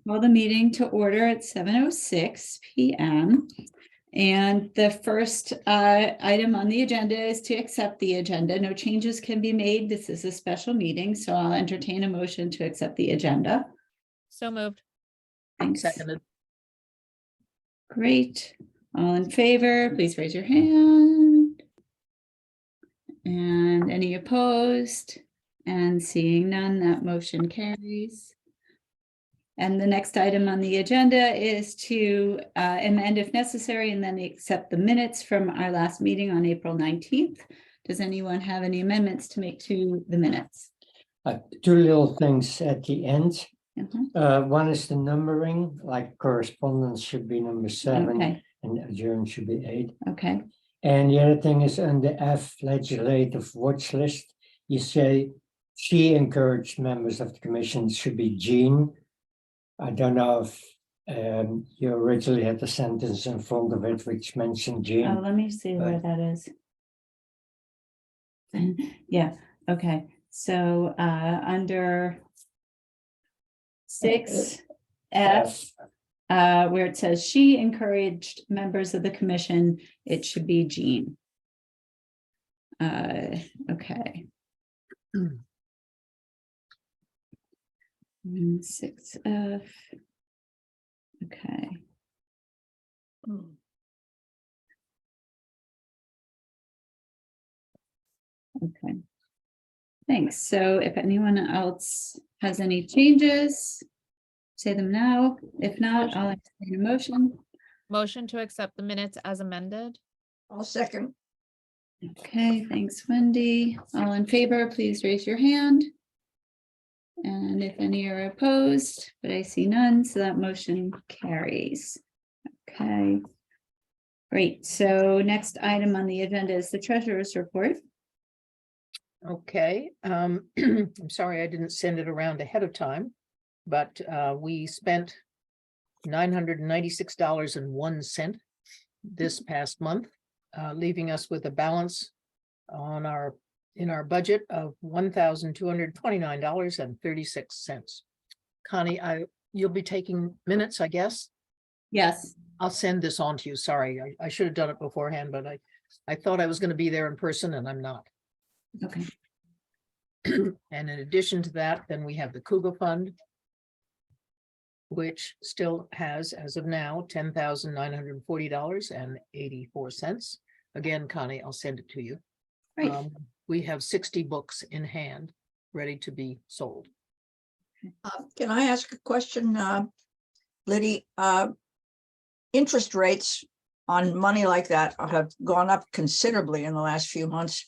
Call the meeting to order at 7:06 p.m. And the first item on the agenda is to accept the agenda. No changes can be made. This is a special meeting, so I'll entertain a motion to accept the agenda. So moved. Thanks. Seconded. Great. All in favor, please raise your hand. And any opposed? And seeing none, that motion carries. And the next item on the agenda is to amend if necessary, and then accept the minutes from our last meeting on April 19th. Does anyone have any amendments to make to the minutes? Two little things at the end. Mhm. One is the numbering, like correspondence should be number 7 Okay, and adjourn should be 8. okay. And the other thing is under F, legislative watch list, you say she encouraged members of the commission, should be Jean. I don't know if you originally had a sentence in front of it which mentioned Jean. Oh, let me see where that is. Yeah, okay. So under 6F, where it says she encouraged members of the commission, it should be Jean. Okay. 6F. Okay. Okay. Thanks. So if anyone else has any changes, say them now. If not, I'll entertain a motion. Motion to accept the minutes as amended. I'll second. Okay, thanks, Wendy. All in favor, please raise your hand. And if any are opposed, but I see none, so that motion carries. Okay. Great. So next item on the agenda is the treasurer's report. Okay, I'm sorry I didn't send it around ahead of time, but we spent $996.01 this past month, leaving us with a balance on in our budget of $1,229.36. Connie, you'll be taking minutes, I guess. Yes. I'll send this on to you. Sorry, I should have done it beforehand, but I thought I was going to be there in person and I'm not. Okay. And in addition to that, then we have the Cougar Fund, which still has, as of now, $10,940.84. Again, Connie, I'll send it to you. Great. We have 60 books in hand, ready to be sold. Can I ask a question, Liddy? Interest rates on money like that have gone up considerably in the last few months.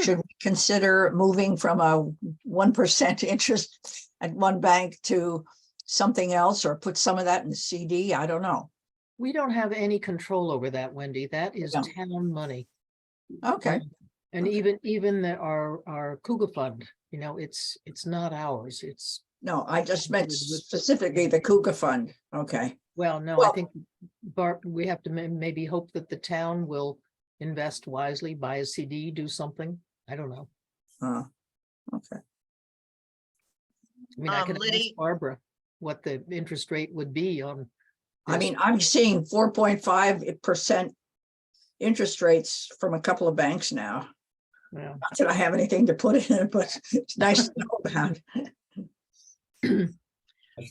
Should we consider moving from a 1% interest at one bank to something else, or put some of that in the CD? I don't know. We don't have any control over that, Wendy. That is No. town money. Okay, And Okay. even our Cougar Fund, you know, it's not ours. It's, no, I just meant specifically the Cougar Fund. Okay, well, no, I Well- think, Bart, we have to maybe hope that the town will invest wisely, buy a CD, do something. I don't know. okay. I mean, I can Liddy- ask Barbara what the interest rate would be on. I this. mean, I'm seeing 4.5% interest rates from a couple of banks now. Yeah. Not that I have anything to put in it, but it's nice to know about.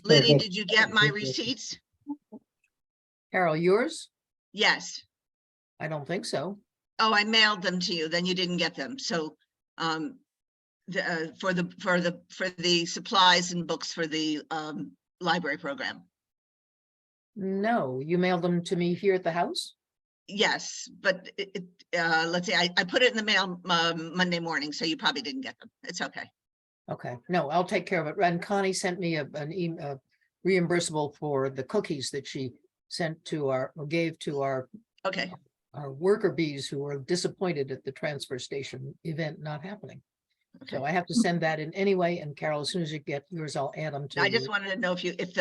Liddy, did you get my receipts? Carol, yours? Yes. I don't think so. Oh, I mailed them to you, then you didn't get them. So for the supplies and books for the library program. No, you mailed them to me here at the house? Yes, but let's see, I put it in the mail Monday morning, so you probably didn't get them. It's okay. Okay, no, I'll take care of it. And Connie sent me a reimbursable for the cookies that she sent to gave to our Okay, worker bees who were disappointed at the transfer station event not happening. So okay. I have to send that in anyway. And Carol, as soon as you get yours, I'll add them to. I just wanted to know if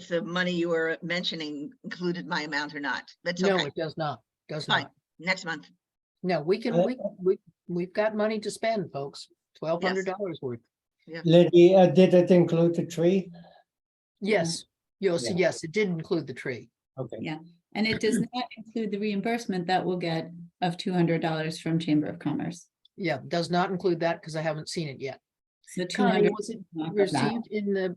the money you were mentioning included my amount or not. That's No, okay. it does not. Does Fine. not. Next month. No, we can, we've got money to spend, folks. $1,200 worth. Liddy, did it include the tree? Yes, You'll see, Yeah. yes, it did include the tree. Okay. Yeah. And it does not include the reimbursement that we'll get of $200 from Chamber of Commerce. Yeah, does not include that because I haven't seen it yet. So Connie, 200. was it off of that. received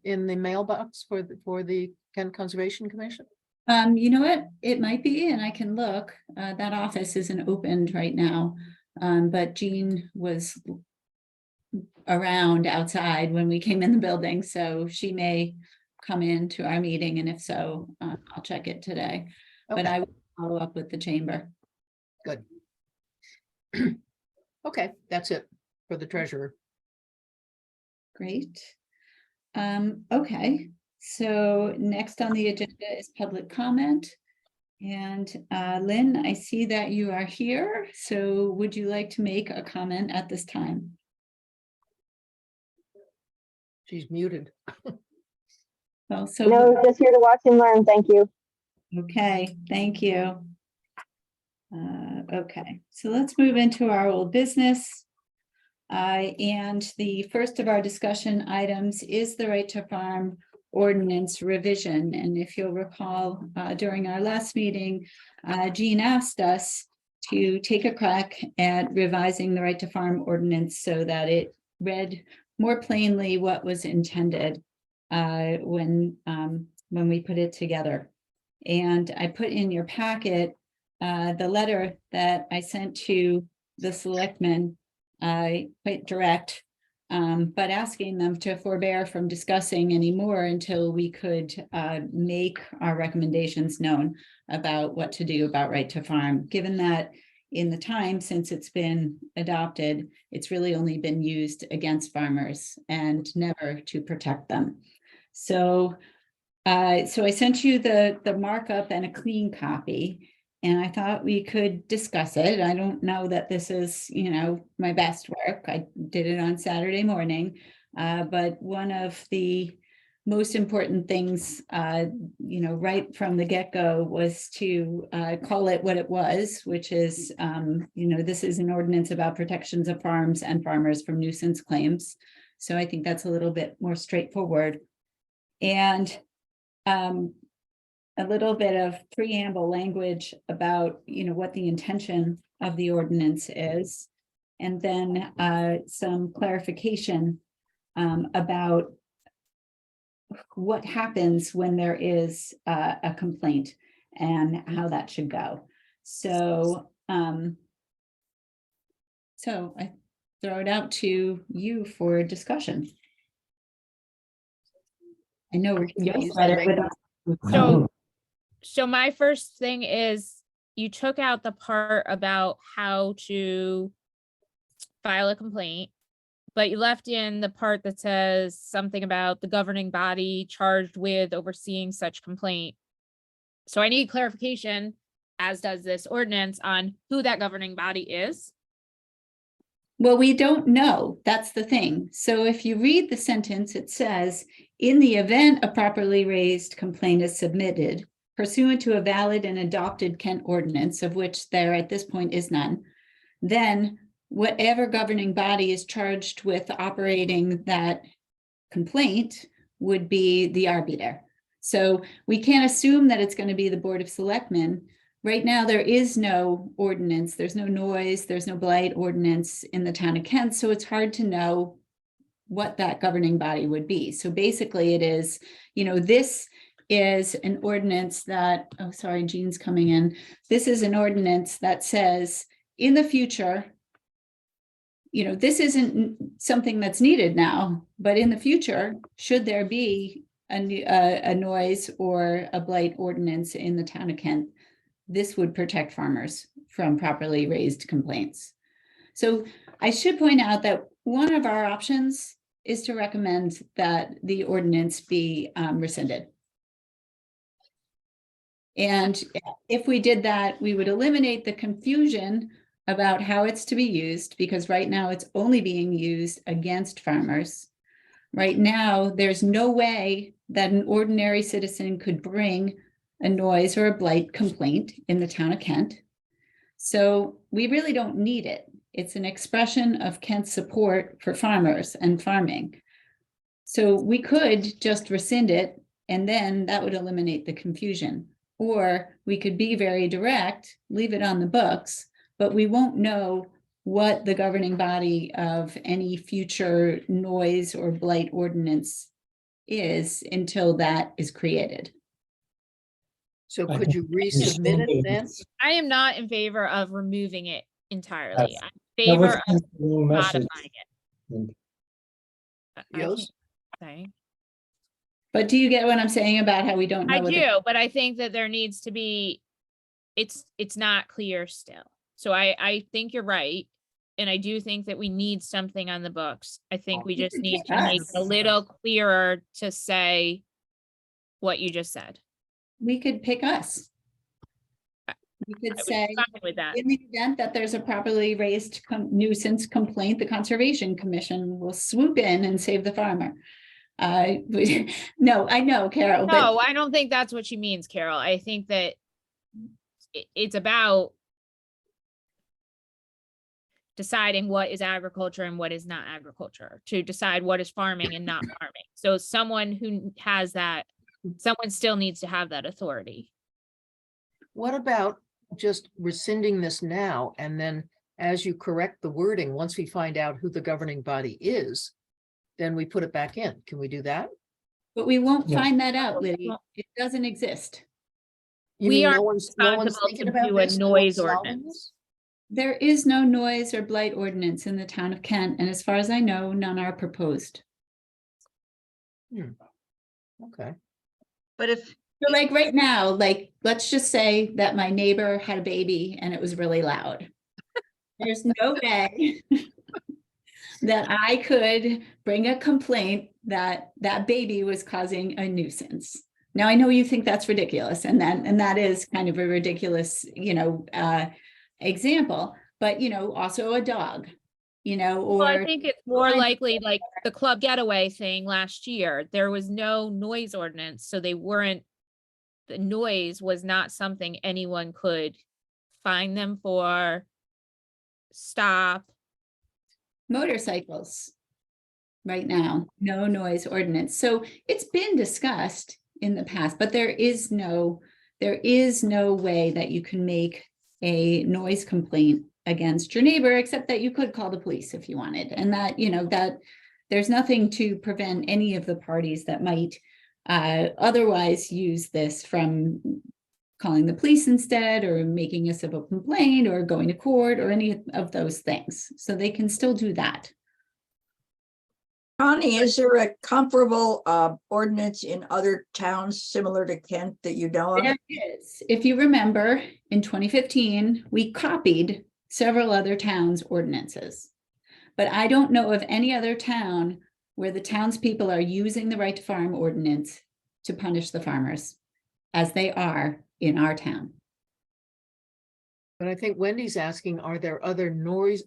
in the mailbox for the Kent Conservation Commission? You know what? It might be, and I can look. That office isn't opened right now. But Jean was around outside when we came in the building, so she may come into our meeting, and if so, I'll check it today. But Okay. I will follow up with the chamber. Good. Okay, that's it for the treasurer. Great. Okay, so next on the agenda is public comment. And Lynn, I see that you are here, so would you like to make a comment at this time? She's muted. Well, so, No, just here to watch and learn. Thank you. okay, thank you. Okay, so let's move into our old business. And the first of our discussion items is the right to farm ordinance revision. And if you'll recall, during our last meeting, Jean asked us to take a crack at revising the right to farm ordinance so that it read more plainly what was intended when we put it together. And I put in your packet the letter that I sent to the selectmen, quite direct, but asking them to forbear from discussing anymore until we could make our recommendations known about what to do about right to farm, given that in the time since it's been adopted, it's really only been used against farmers and never to protect them. So I sent you the markup and a clean copy, and I thought we could discuss it. I don't know that this is, my best work. I did it on Saturday morning, but one of the most important things, right from the get-go was to call it what it was, which is, this is an ordinance about protections of farms and farmers from nuisance claims. So I think that's a little bit more straightforward. And a little bit of preamble language about, what the intention of the ordinance is. And then some clarification about what happens when there is a complaint and how that should go. So, so I throw it out to you for discussion. I know we're Yes, better make- with us. So my first thing is you took out the part about how to file a complaint, but you left in the part that says something about the governing body charged with overseeing such complaint. So I need clarification, as does this ordinance, on who that governing body is. Well, we don't know. That's the thing. So if you read the sentence, it says, in the event a properly raised complaint is submitted pursuant to a valid and adopted Kent ordinance, of which there at this point is none, then whatever governing body is charged with operating that complaint would be the arbiter. So we can't assume that it's going to be the Board of Selectmen. Right now, there is no ordinance, there's no noise, there's no blight ordinance in the town of Kent, so it's hard to know what that governing body would be. So basically it is, this is an ordinance that, oh, sorry, Jean's coming in. This is an ordinance that says in the future, this isn't something that's needed now, but in the future, should there be a noise or a blight ordinance in the town of Kent, this would protect farmers from properly raised complaints. So I should point out that one of our options is to recommend that the ordinance be rescinded. And if we did that, we would eliminate the confusion about how it's to be used, because right now it's only being used against farmers. Right now, there's no way that an ordinary citizen could bring a noise or a blight complaint in the town of Kent. So we really don't need it. It's an expression of Kent's support for farmers and farming. So we could just rescind it And then that would eliminate the confusion. Or we could be very direct, leave it on the books, but we won't know what the governing body of any future noise or blight ordinance is until that is created. So I could you resubmit it then? I am not in favor of removing it entirely. Yes. I'm That in would favor of send the wrong message. modifying it. I Yes. can't say. But do you get what I'm saying about how we don't know? I what the- do, but I think that there needs to be, it's not clear still. So I think you're right. And I do think that we need something on the books. I think we just need to make it a Yes. little clearer to say what you just said. We could pick us. We I could would say, be fine with that. in the event that there's a properly raised nuisance complaint, the Conservation Commission will swoop in and save the farmer. No, I know, Carol, but No, I don't think that's what she means, Carol. I think that it's about deciding what is agriculture and what is not agriculture, to decide what is farming and not farming. So someone who has that, someone still needs to have that authority. What about just rescinding this now, and then as you correct the wording, once we find out who the governing body is, then we put it back in? Can we do that? we won't Yeah. find that out, Liddy. It doesn't exist. You We mean are no one's responsible thinking to about do a this? No one's noise solving ordinance. this? There is no noise or blight ordinance in the town of Kent, and as far as I know, none are proposed. Okay, But if, So like right now, like, let's just say that my neighbor had a baby and it was really loud. There's no way that I could bring a complaint that that baby was causing a nuisance. Now, I know you think that's ridiculous, and that is kind of a ridiculous, example, but also a dog, Well, I or think it's more Fine. likely like the Club Getaway thing last year. There was no noise ordinance, so the noise was not something anyone could fine them for, stop. motorcycles. Right now, no noise ordinance. So it's been discussed in the past, but there is no way that you can make a noise complaint against your neighbor, except that you could call the police if you wanted. And that, that there's nothing to prevent any of the parties that might otherwise use this from calling the police instead, or making a civil complaint, or going to court, or any of those things. So they can still do that. Connie, is there a comparable ordinance in other towns similar to Kent that you know of? There is. If you remember, in 2015, we copied several other towns' ordinances. But I don't know of any other town where the townspeople are using the right to farm ordinance to punish the farmers, as they are in our town. but I think Wendy's asking, are there other noise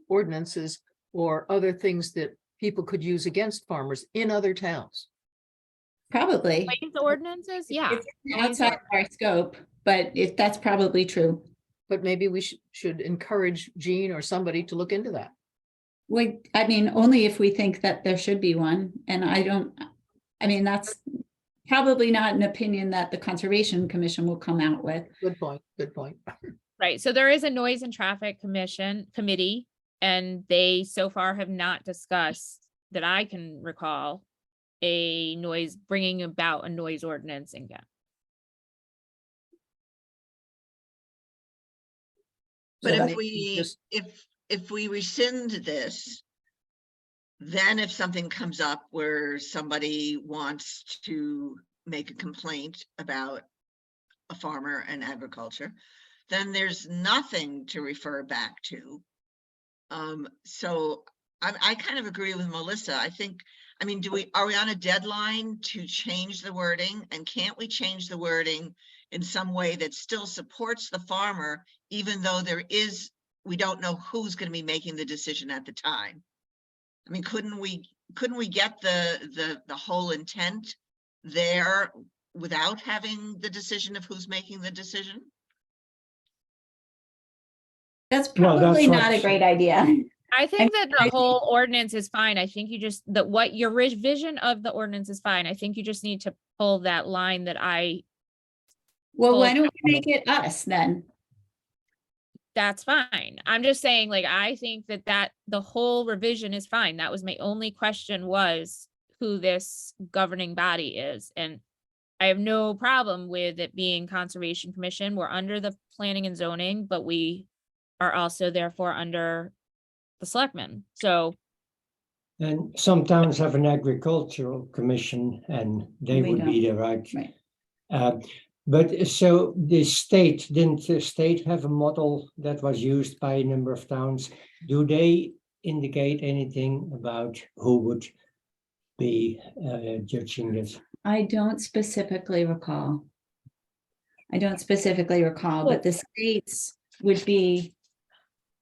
ordinances or other things that people could use against farmers in other towns? Probably. Noise ordinances, yeah. It's outside of our scope, but that's probably true. But maybe we should encourage Jean or somebody to look into that. I mean, only if we think that there should be one, and that's probably not an opinion that the Conservation Commission will come out with. Good point, good point. Right, so there is a Noise and Traffic Committee, and they so far have not discussed, that I can recall, bringing about a noise ordinance in Kent. but So if maybe we, just- if we rescind this, then if something comes up where somebody wants to make a complaint about a farmer and agriculture, then there's nothing to refer back to. So I kind of agree with Melissa. I think, are we on a deadline to change the wording? And can't we change the wording in some way that still supports the farmer, even though we don't know who's going to be making the decision at the time? I mean, couldn't we get the whole intent there without having the decision of who's making the decision? That's Well, that's probably not a what- great idea. I think that the whole ordinance is fine. I think you just, that what your revision of the ordinance is fine. I think you just need to pull that line that Well, why Well, don't we make it us then? that's fine. I'm just saying, like, I think that the whole revision is fine. That was my only question, was who this governing body is. And I have no problem with it being Conservation Commission. We're under the planning and zoning, but we are also therefore under the selectmen. So And some towns have an agricultural commission and they We would be don't. the right. Right. But so didn't the state have a model that was used by a number of towns? Do they indicate anything about who would be judging this? I don't specifically recall. But the states would be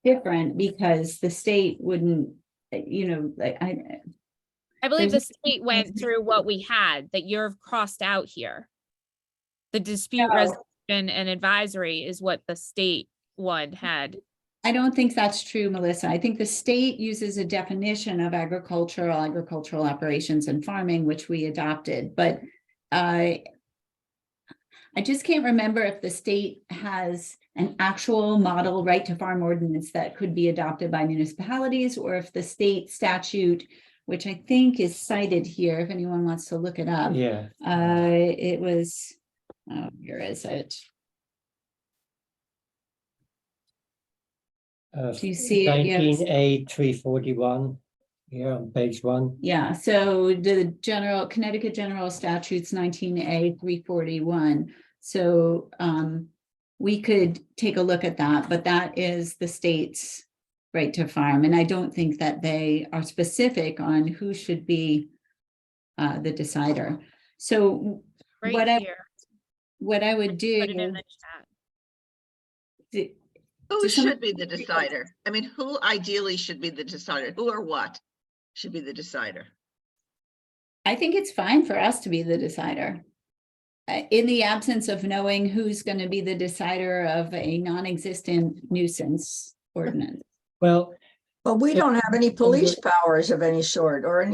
different because the state wouldn't, like I believe the There's- state went through what we had that you're crossed out here. The dispute No. resolution and advisory is what the state one had. I don't think that's true, Melissa. I think the state uses a definition of agricultural operations and farming, which we adopted, but I just can't remember if the state has an actual model right to farm ordinance that could be adopted by municipalities, or if the state statute, which I think is cited here, if anyone wants to look it up. Yeah. It was, oh, where is it? Do you see it? Yes. 19A 341 here on page 1. Yeah, so the Connecticut General Statutes 19A 341. So we could take a look at that, but that is the state's right to farm. And I don't think that they are specific on who should be the decider. So Right what I here. would Put it in do. the chat. Who Does someone- should be the decider? I mean, who ideally should be the decider? Who or what should be the decider? I think it's fine for us to be the decider. In the absence of knowing who's going to be the decider of a non-existent nuisance ordinance. Well, But we don't have any police powers of any sort or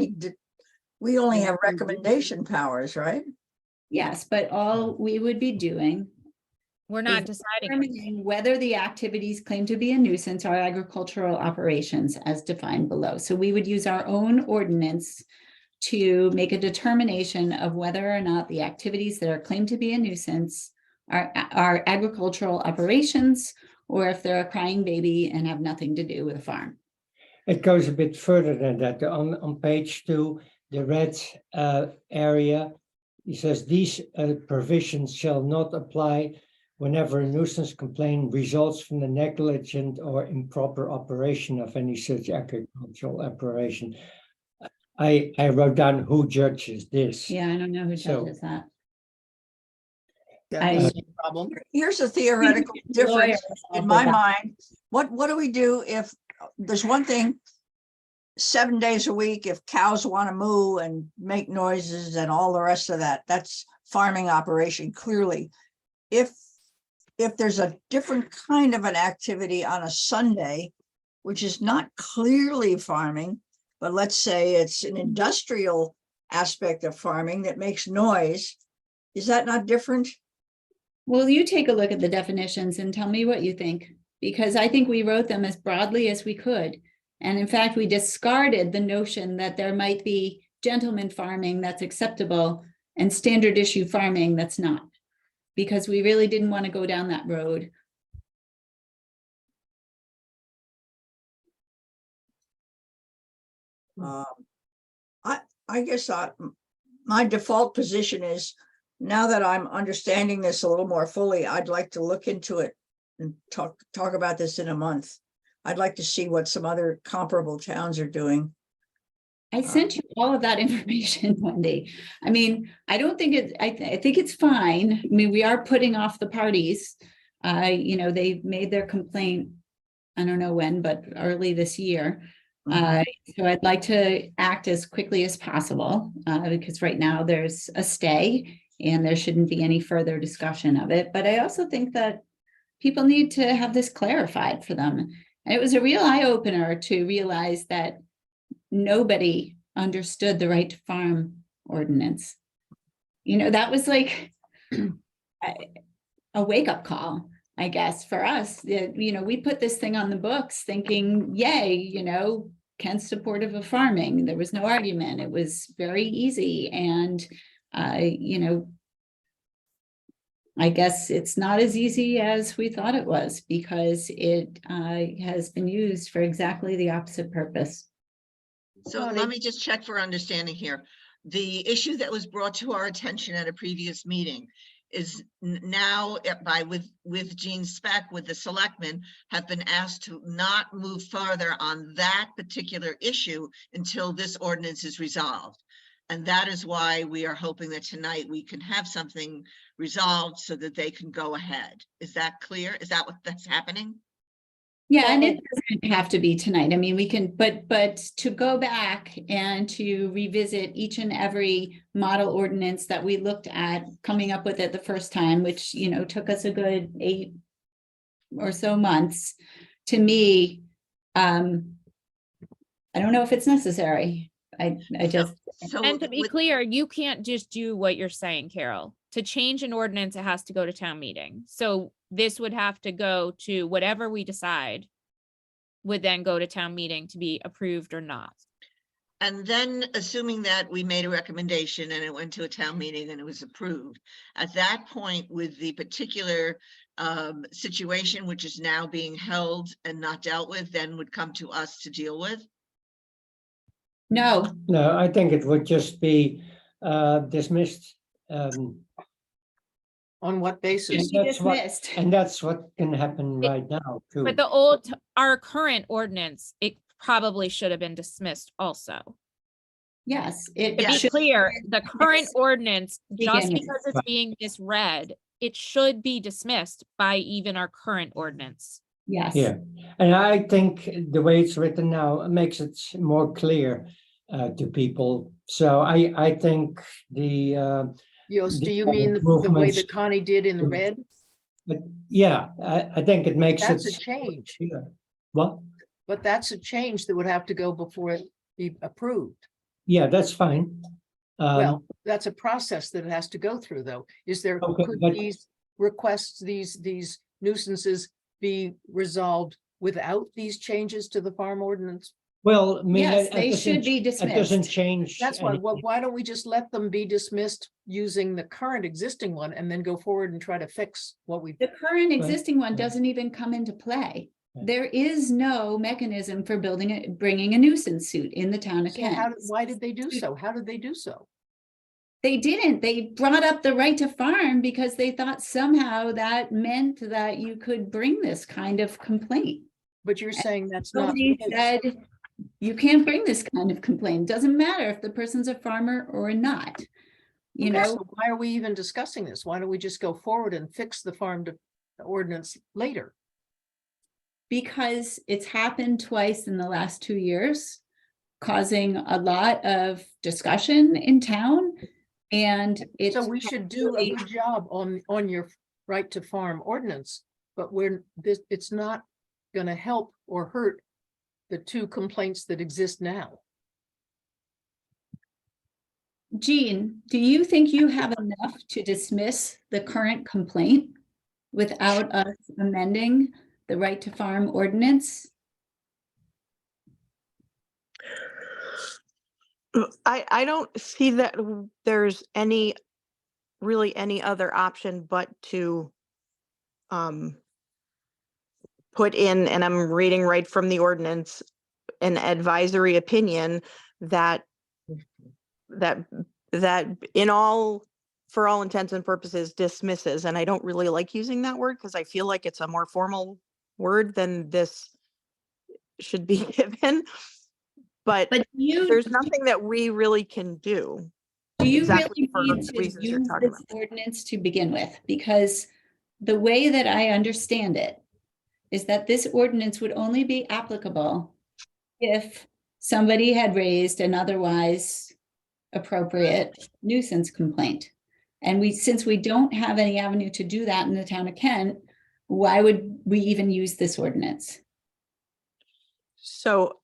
we only have Mm-hmm. recommendation powers, right? Yes, but all we would be doing We're not is deciding. determining whether the activities claimed to be a nuisance are agricultural operations as defined below. So we would use our own ordinance to make a determination of whether or not the activities that are claimed to be a nuisance are agricultural operations, or if they're a crying baby and have nothing to do with a farm. it goes a bit further than that. On page 2, the red area, it says these provisions shall not apply whenever a nuisance complaint results from the negligent or improper operation of any such agricultural operation. I wrote down who judges this. Yeah, I don't know who So- judges that. Yeah, I- that's a problem. Here's a theoretical difference Lawyers in offer my that. mind. What do we do if there's one thing? 7 days a week, if cows want to moo and make noises and all the rest of that, that's farming operation clearly. If there's a different kind of an activity on a Sunday, which is not clearly farming, but let's say it's an industrial aspect of farming that makes noise, is that not different? Well, you take a look at the definitions and tell me what you think, because I think we wrote them as broadly as we could. And in fact, we discarded the notion that there might be gentleman farming that's acceptable and standard issue farming that's not, because we really didn't want to go down that road. I guess my default position is, now that I'm understanding this a little more fully, I'd like to look into it and talk about this in a month. I'd like to see what some other comparable towns are doing. I sent you all of that information, Wendy. I mean, I don't think I think it's fine. I mean, we are putting off the parties. They made their complaint, I don't know when, but early this year. So I'd like to act as quickly as possible, because right now there's a stay and there shouldn't be any further discussion of it. But I also think that people need to have this clarified for them. And it was a real eye opener to realize that nobody understood the right to farm ordinance. You know, that was like a wake up call, I guess, for us. That, you know, we put this thing on the books thinking, yay, you know, Ken's supportive of farming. There was no argument. It was very easy. And, you know, I guess it's not as easy as we thought it was because it has been used for exactly the opposite purpose. So Connie. let me just check for understanding here. The issue that was brought to our attention at a previous meeting is now with Gene Speck, with the selectmen, have been asked to not move further on that particular issue until this ordinance is resolved. And that is why we are hoping that tonight we can have something resolved so that they can go ahead. Is that clear? Is that that's happening? Yeah, and it doesn't have to be tonight. I mean, we can, but to go back and to revisit each and every model ordinance that we looked at coming up with it the first time, which, you know, took us a good 8 or so months, to me, I don't know if it's necessary. I just, So And to be with- clear, you can't just do what you're saying, Carol. To change an ordinance, it has to go to town meeting. So this would have to go to whatever we decide would then go to town meeting to be approved or not. And then assuming that we made a recommendation and it went to a town meeting and it was approved, at that point with the particular situation, which is now being held and not dealt with, then would come to us to deal with? no, No, I think it would just be dismissed. On what basis? be That's what- dismissed. And that's what can happen right now too. But our current ordinance, it probably should have been dismissed also. Yes, it To be should. clear, the current Yes. ordinance, just Beginning. because it's Right. being misread, it should be dismissed by even our current ordinance. Yes. Yeah, and I think the way it's written now makes it more clear to people. So I think the Yost, do The you mean the way improvements- that Connie did in red? yeah, I think it makes That's a it change, clear. What? but that's a change that would have to go before it be approved. Yeah, that's fine. Well, that's a process that it has to go through, though. Is there, Okay, could but- these requests, these nuisances be resolved without these changes to the farm ordinance? Well, I mean, Yes, it they doesn't- should be It doesn't dismissed. change. That's why, anything. why don't we just let them be dismissed using the current existing one and then go forward and try to fix what we, The current Right. existing one Yeah. doesn't even come into play. Yeah. There is no mechanism for bringing a nuisance suit in the town of so how, Kent. why did they do so? How did they do so? They didn't. They brought up the right to farm because they thought somehow that meant that you could bring this kind of complaint. But you're saying that's not. Nobody the case. said, you can't bring this kind of complaint. Doesn't matter if the person's a farmer or not. You Okay, know, so why are we even discussing this? Why don't we just go forward and fix the ordinance later? because it's happened twice in the last 2 years, causing a lot of discussion in town. And it's. So we should do a really- good job on your right to farm ordinance, but it's not gonna help or hurt the 2 complaints that exist now. Jean, do you think you have enough to dismiss the current complaint without us amending the right to farm ordinance? I don't see that there's really any other option but to put in, and I'm reading right from the ordinance, an advisory opinion that for all intents and purposes dismisses, and I don't really like using that word because I feel like it's a more formal word than this should be given. But But there's nothing that we really can do. do you exactly really for need to reasons you're use talking this ordinance to begin with? Because the way that I understand it is that this ordinance would only be applicable if somebody had raised an otherwise appropriate nuisance complaint. And since we don't have any avenue to do that in the town of Kent, why would we even use this ordinance? So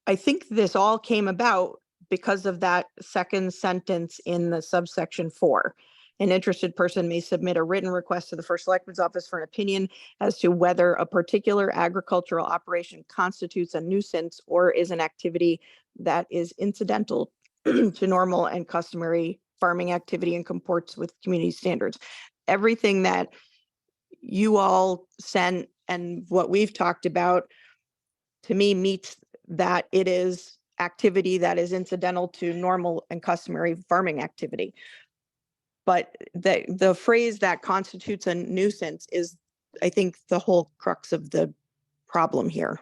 I think this all came about because of that second sentence in the subsection 4. An interested person may submit a written request to the first selectman's office for an opinion as to whether a particular agricultural operation constitutes a nuisance or is an activity that is incidental to normal and customary farming activity and comports with community standards. Everything that you all sent and what we've talked about, to me, meets that it is activity that is incidental to normal and customary farming activity. But the phrase that constitutes a nuisance is, I think, the whole crux of the problem here.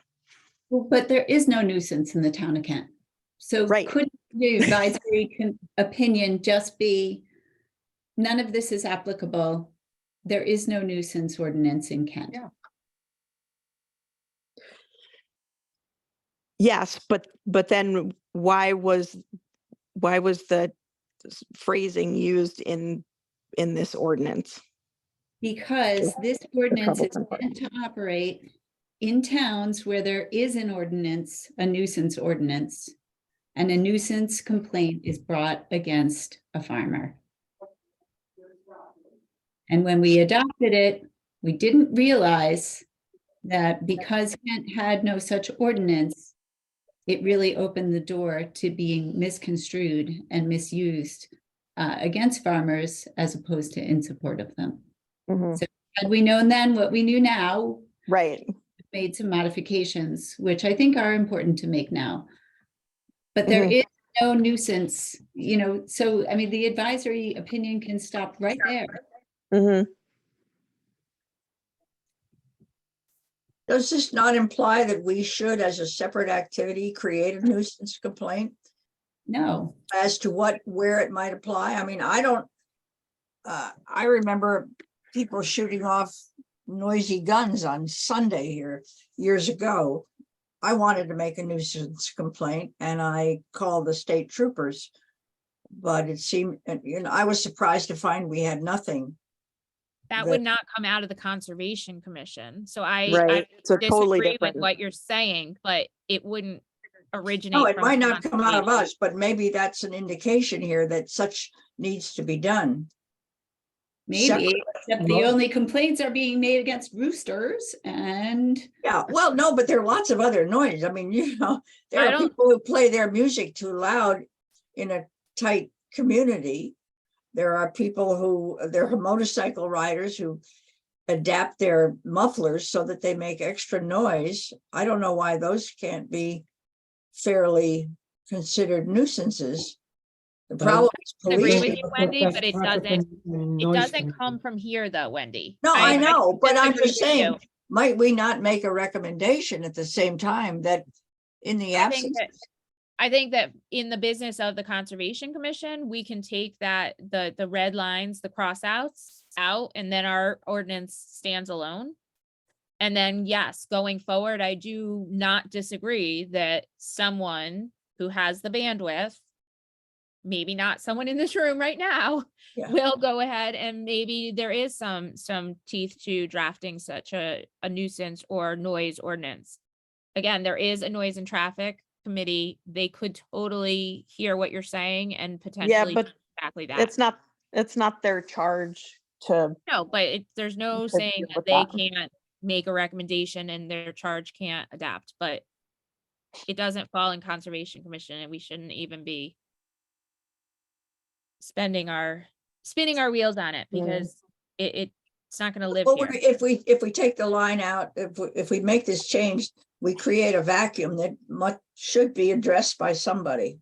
Well, but there is no nuisance in the town of Kent. So Right. could the advisory opinion just be, none of this is applicable? There is no nuisance ordinance in Kent. Yeah. Yes, but then why was the phrasing used in this ordinance? Because this ordinance is troublesome part. meant to operate in towns where there is an ordinance, a nuisance ordinance, and a nuisance complaint is brought against a farmer. And when we adopted it, we didn't realize that because Kent had no such ordinance, it really opened the door to being misconstrued and misused against farmers as opposed to in support of them. So had we known then what we knew now, Right. made some modifications, which I think are important to make now. But there is no nuisance, you know, so I mean, the advisory opinion can stop right there. Does this not imply that we should, as a separate activity, create a nuisance complaint No, as to where it might apply? I mean, I remember people shooting off noisy guns on Sunday here years ago. I wanted to make a nuisance complaint and I called the state troopers. But it seemed, you know, I was surprised to find we had nothing. That The- would not come out of the Conservation Commission. So I Right. It's a totally disagree with different. what you're saying, but it wouldn't originate. No, it from might not come out of conservation. us, but maybe that's an indication here that such needs to be done. maybe, Separate. except the only complaints are being made against roosters and Yeah, well, no, but there are lots of other noise. I mean, you know, there I are don't- people who play their music too loud in a tight community. There are people who, there are motorcycle riders who adapt their mufflers so that they make extra noise. I don't know why those can't be fairly considered nuisances. The problem is I agree with policing. you, Wendy, but it doesn't come from here though, Wendy. No, I know, but I'm disagree just with saying, you. might we not make a recommendation at the same time that in the I think absence? I think that in the business of the Conservation Commission, we can take that, the red lines, the crossouts out, and then our ordinance stands alone. And then, yes, going forward, I do not disagree that someone who has the bandwidth, maybe not someone in this room right now, Yeah. will go ahead and maybe there is some teeth to drafting such a nuisance or noise ordinance. Again, there is a noise and traffic committee. They could totally hear what you're saying and potentially but do exactly that. It's not their charge to, No, but there's no could saying deal that with they that. can't make a recommendation and their charge can't adapt, but it doesn't fall in Conservation Commission and we shouldn't even be spinning our wheels on it because it's not gonna live Well, here. if we take the line out, if we make this change, we create a vacuum that should be addressed by somebody.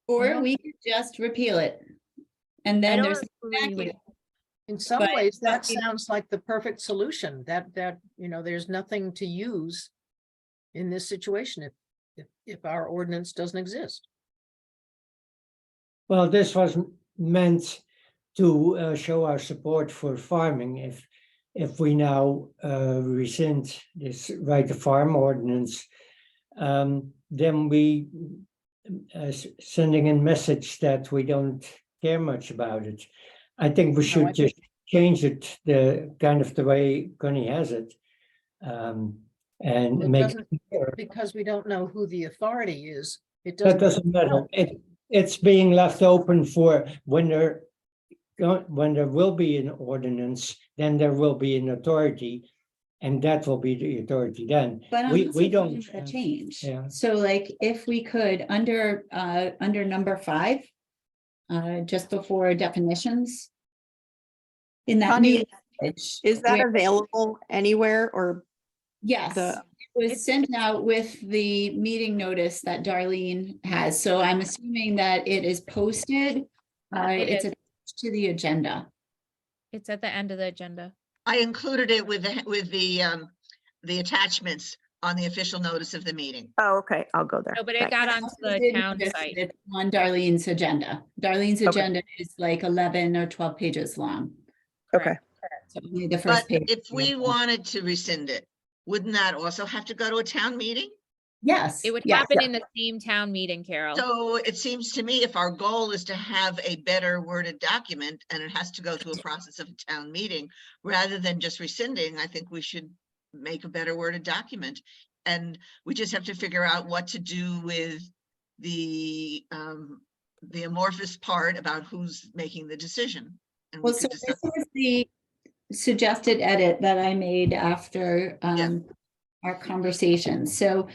or we could just repeal it. And I then don't there's agree with- vacuum. In some But- ways, that but, you know- sounds like the perfect solution, that, you know, there's nothing to use in this situation if our ordinance doesn't exist. Well, this was meant to show our support for farming. If we now rescind this right to farm ordinance, then we sending a message that we don't care much about it. I think we No, I should just change it the way Connie has it. and Well, it make. doesn't- Because we don't know who the authority is, it That doesn't. doesn't matter. It's being left open for when there will be an ordinance, then there will be an authority. And that will be the authority then. But I'm We also don't. fine with a change. yeah. So like if we could, under number 5, just before definitions. In that Connie, new language. Is that where- available anywhere or Yes, the- it was sent out with the meeting notice that Darlene has. So I'm assuming that it is posted. It It's is. attached to the agenda. It's at the end of the agenda. I included it with the attachments on the official notice of the meeting. Oh, okay, I'll go there. No, but it Thanks. got I onto also the did town notice site. it's on Darlene's agenda. Darlene's Okay. agenda is like 11 or 12 pages long. Okay. So only the first But page. if we wanted to rescind it, wouldn't that also have to go to a town meeting? Yes. It would yes. happen in the same town meeting, Carol. So it seems to me if our goal is to have a better worded document and it has to go through a process of a town meeting, rather than just rescinding, I think we should make a better worded document. And we just have to figure out what to do with the amorphous part about who's making the decision. And we Well, so could this discuss. is the suggested edit that I made after our conversation. So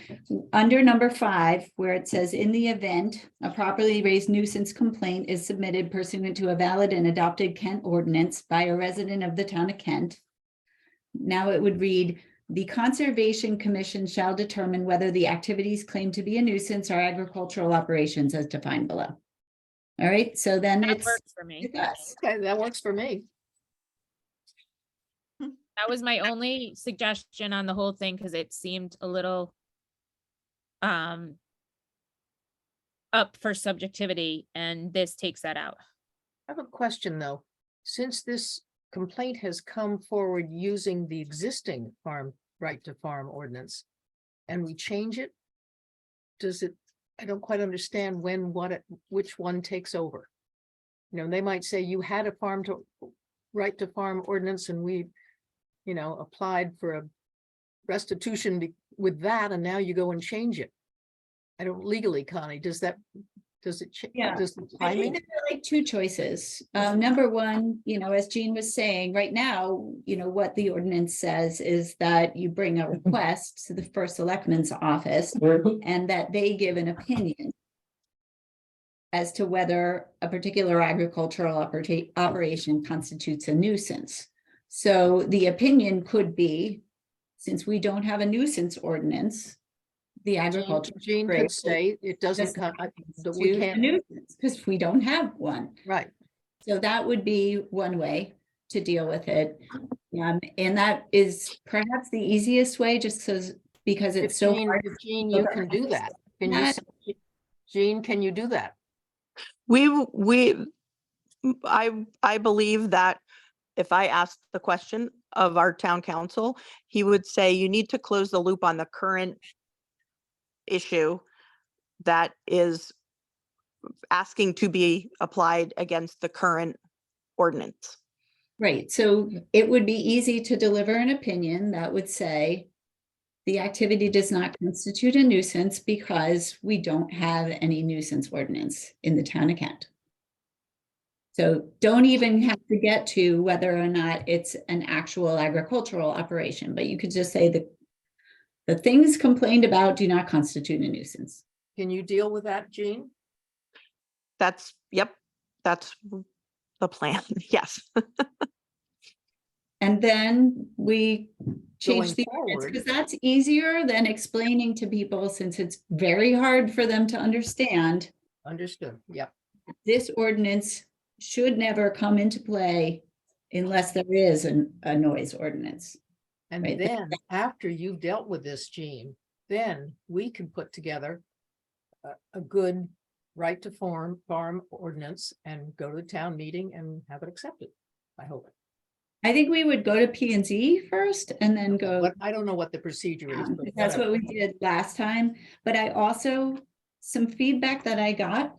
under number 5, where it says, in the event a properly raised nuisance complaint is submitted pursuant to a valid and adopted Kent ordinance by a resident of the town of Kent. Now it would read, the Conservation Commission shall determine whether the activities claimed to be a nuisance are agricultural operations as defined below. All right, so then That it's works for me. with us. Okay, that works for me. That was my only suggestion on the whole thing, because it seemed a little up for subjectivity, and this takes that out. I have a question, though. Since this complaint has come forward using the existing right to farm ordinance, and we change it, does it, I don't quite understand which one takes over. You know, they might say you had a right to farm ordinance and we, applied for a restitution with that, and now you go and change it. I don't legally, Connie, does it change? Yeah. Does the I think timing? there are like 2 choices. Number 1, as Jean was saying, right now, what the ordinance says is that you bring a request to the first selectman's office and that they give an opinion as to whether a particular agricultural operation constitutes a nuisance. So the opinion could be, since we don't have a nuisance ordinance, the agricultural Jean could say it doesn't come, that we can't, because we don't have one. right. So that would be one way to deal with it. And that is perhaps the easiest way, just because it's so hard. Jean, you can do that. Can you, Jean, can you do that? I believe that if I asked the question of our town council, he would say you need to close the loop on the current issue that is asking to be applied against the current ordinance. Right, so it would be easy to deliver an opinion that would say the activity does not constitute a nuisance because we don't have any nuisance ordinance in the town of Kent. So don't even have to get to whether or not it's an actual agricultural operation, but you could just say that the things complained about do not constitute a nuisance. Can you deal with that, Jean? That's the plan. Yes. And then we change Going the forward. because that's easier than explaining to people, since it's very hard for them to understand. Understood, yep. This ordinance should never come into play unless there is a noise ordinance. And Right. then after you've dealt with this, Jean, then we can put together a good right to farm ordinance and go to the town meeting and have it accepted. I hope. I think we would go to P and Z first and then go. But I don't know what the procedure is. but That's what whatever. we did last time, but I also, some feedback that I got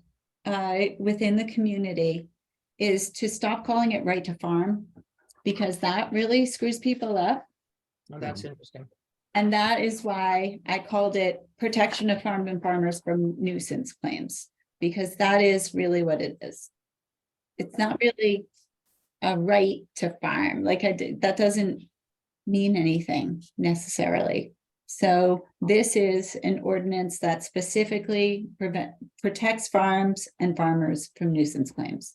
within the community is to stop calling it right to farm, because that really screws people up. Oh, that's interesting. And that is why I called it protection of farm and farmers from nuisance claims, because that is really what it is. It's not really a right to farm, like that doesn't mean anything necessarily. So this is an ordinance that specifically protects farms and farmers from nuisance claims.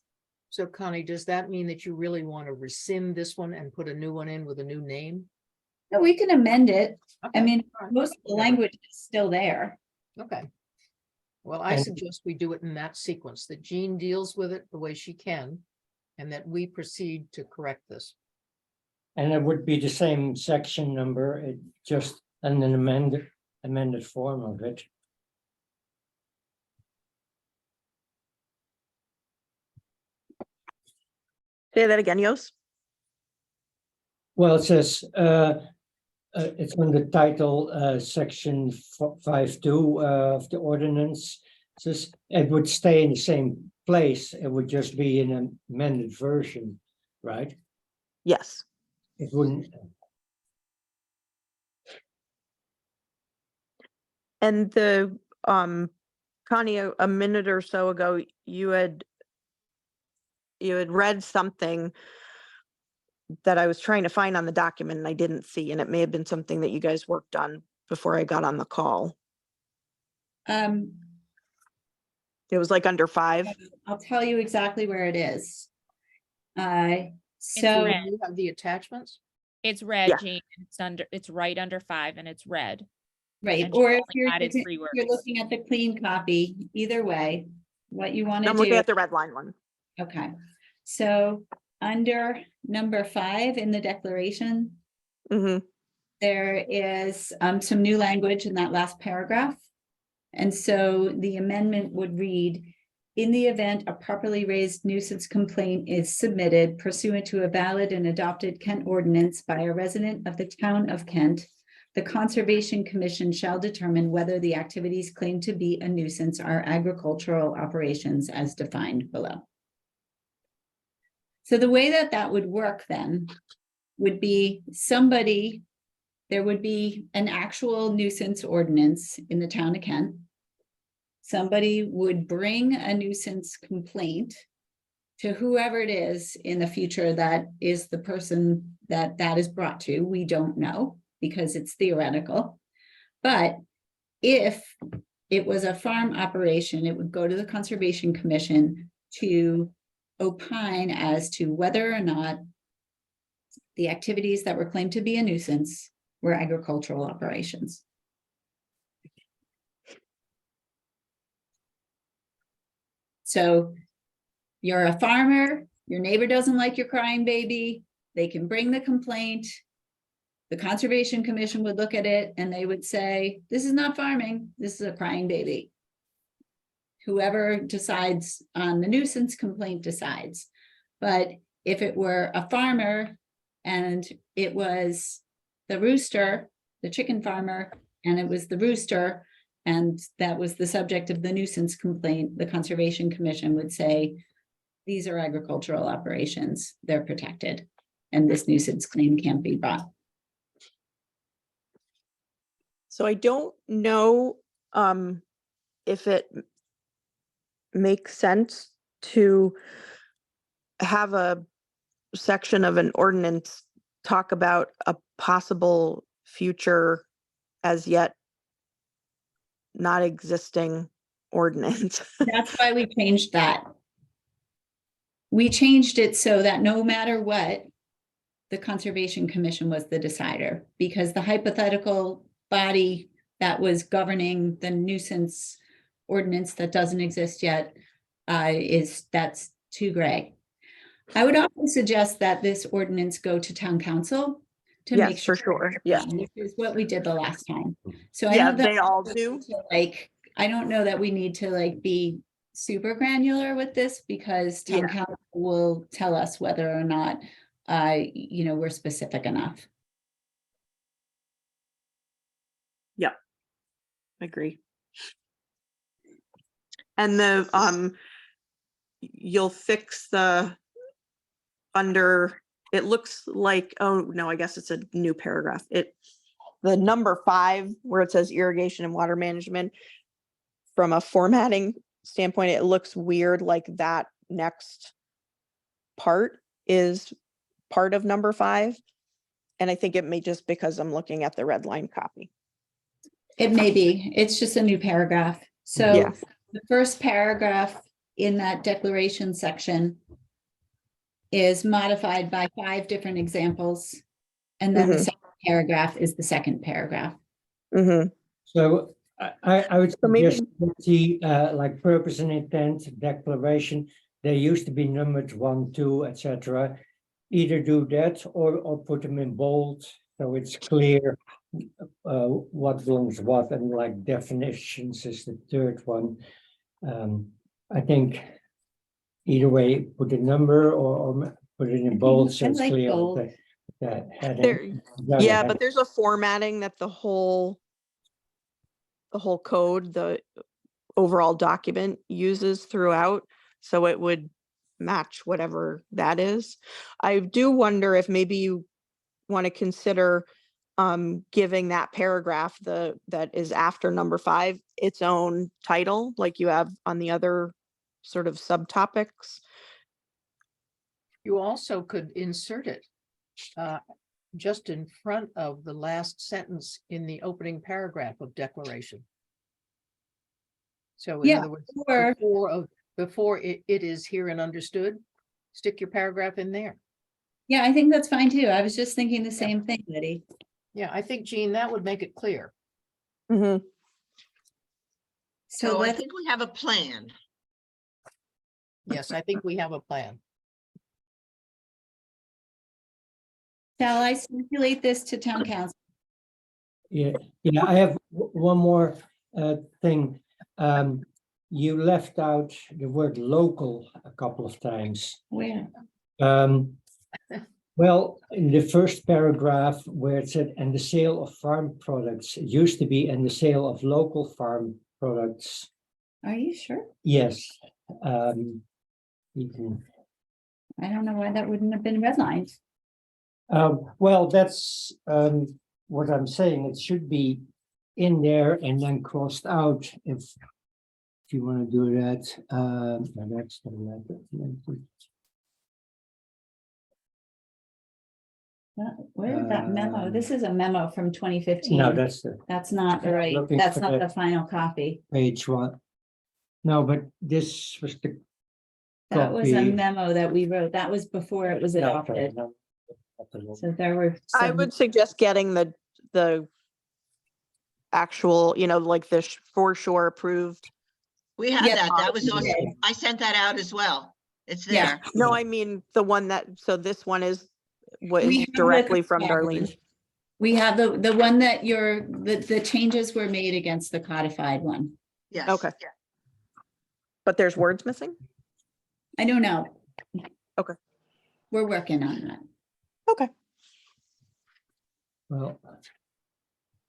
So Connie, does that mean that you really want to rescind this one and put a new one in with a new name? No, we can amend it. I Okay, mean, all right, most of the whatever. language is still there. Okay. Well, I And- suggest we do it in that sequence, that Jean deals with it the way she can, and that we proceed to correct this. And it would be the same section number, it just an amended form of it. Say that again, Yos? Well, it says, it's on the title, section 5.2 of the ordinance. It says it would stay in the same place, it would just be an amended version, right? Yes. It wouldn't, And the, Connie, a minute or so ago, you had read something that I was trying to find on the document and I didn't see, and it may have been something that you guys worked on before I got on the call. It was like under 5. I'll tell you exactly where it is. So red. You have the attachments? It's red, Yeah. Jean. It's right under 5 and it's red. right, And she or if only added 3 you're words. looking at the clean copy, either way, what you want to I'm looking do. at the red line one. Okay, so under number 5 in the declaration, Hmm. there is some new language in that last paragraph. And so the amendment would read, in the event a properly raised nuisance complaint is submitted pursuant to a valid and adopted Kent ordinance by a resident of the town of Kent, the Conservation Commission shall determine whether the activities claimed to be a nuisance are agricultural operations as defined below. So the way that that would work then would be there would be an actual nuisance ordinance in the town of Kent. Somebody would bring a nuisance complaint to whoever it is in the future that is the person that is brought to. We don't know because it's theoretical. But if it was a farm operation, it would go to the Conservation Commission to opine as to whether or not the activities that were claimed to be a nuisance were agricultural operations. So you're a farmer, your neighbor doesn't like your crying baby, they can bring the complaint. The Conservation Commission would look at it and they would say, this is not farming, this is a crying baby. Whoever decides on the nuisance complaint decides. But if it were a farmer and it was the rooster, the chicken farmer, and it was the rooster, and that was the subject of the nuisance complaint, the Conservation Commission would say, these are agricultural operations, they're protected, and this nuisance claim can't be brought. So I don't know if it makes sense to have a section of an ordinance talk about a possible future as yet not existing ordinance. That's why we changed that. We changed it so that no matter what, the Conservation Commission was the decider, because the hypothetical body that was governing the nuisance ordinance that doesn't exist yet that's too gray. I would also suggest that this ordinance go to town council to make Yes, for sure. Yeah. Which is what we did the last time. So I Yeah, don't know they all do. I don't know that we need to be super granular with this, because town Yeah. council will tell us whether or not we're specific enough. Agree. And the you'll fix the under, it looks like, oh no, I guess it's a new paragraph. the number 5, where it says irrigation and water management, from a formatting standpoint, it looks weird, like that next part is part of number 5. And I think it may just because I'm looking at the red line copy. It may be, it's just a new paragraph. So Yeah. the first paragraph in that declaration section is modified by 5 different examples. And then the Mhm. second paragraph is the second paragraph. Mm-hmm. So I would So maybe- suggest the like purpose and intent declaration, they used to be numbered 1, 2, etc. Either do that or put them in bold, so it's clear what belongs what, and like definitions is the third one. I think either way, put a number or put it in bold, so I it's like clear. bold. That heading. There, the other yeah, heading. but there's a formatting that the whole code, the overall document uses throughout, so it would match whatever that is. I do wonder if maybe you want to consider giving that paragraph that is after number 5 its own title, like you have on the other sort of subtopics. You also could insert it just in front of the last sentence in the opening paragraph of declaration. So in Yeah, other words, or- before it is here and understood, stick your paragraph in there. Yeah, I think that's fine too. I was just thinking the same thing, Liddy. Yeah, I think, Jean, that would make it clear. Mhm. So So I let's, think we have a plan. Yes, I think we have a plan. shall I circulate this to town council? Yeah, I have one more thing. You left out the word local a couple of times. Where? Well, in the first paragraph where it said, and the sale of farm products, it used to be, and the sale of local farm products. Are you sure? Yes. You can, I don't know why that wouldn't have been redlined. well, that's what I'm saying. It should be in there and then crossed out if you want to do that. No, that's the letter. Where did that memo? This is a memo from 2015. No, that's the That's not I'm right. looking That's for not the- the final copy. page one. No, but this was the. That was a copy. memo that we wrote. That was before it was No, adopted. no, not the one. So there were. I some- would suggest getting the actual, like the foreshore approved. We had Yeah, that. That was we on, did. I sent that out as well. It's Yeah. there. No, I mean the one so this one is was We have the- directly from Darlene. We have the one that the changes were made against the codified one. Yes. Okay. But there's words missing? I don't know. Okay. We're working on that, Okay. Well.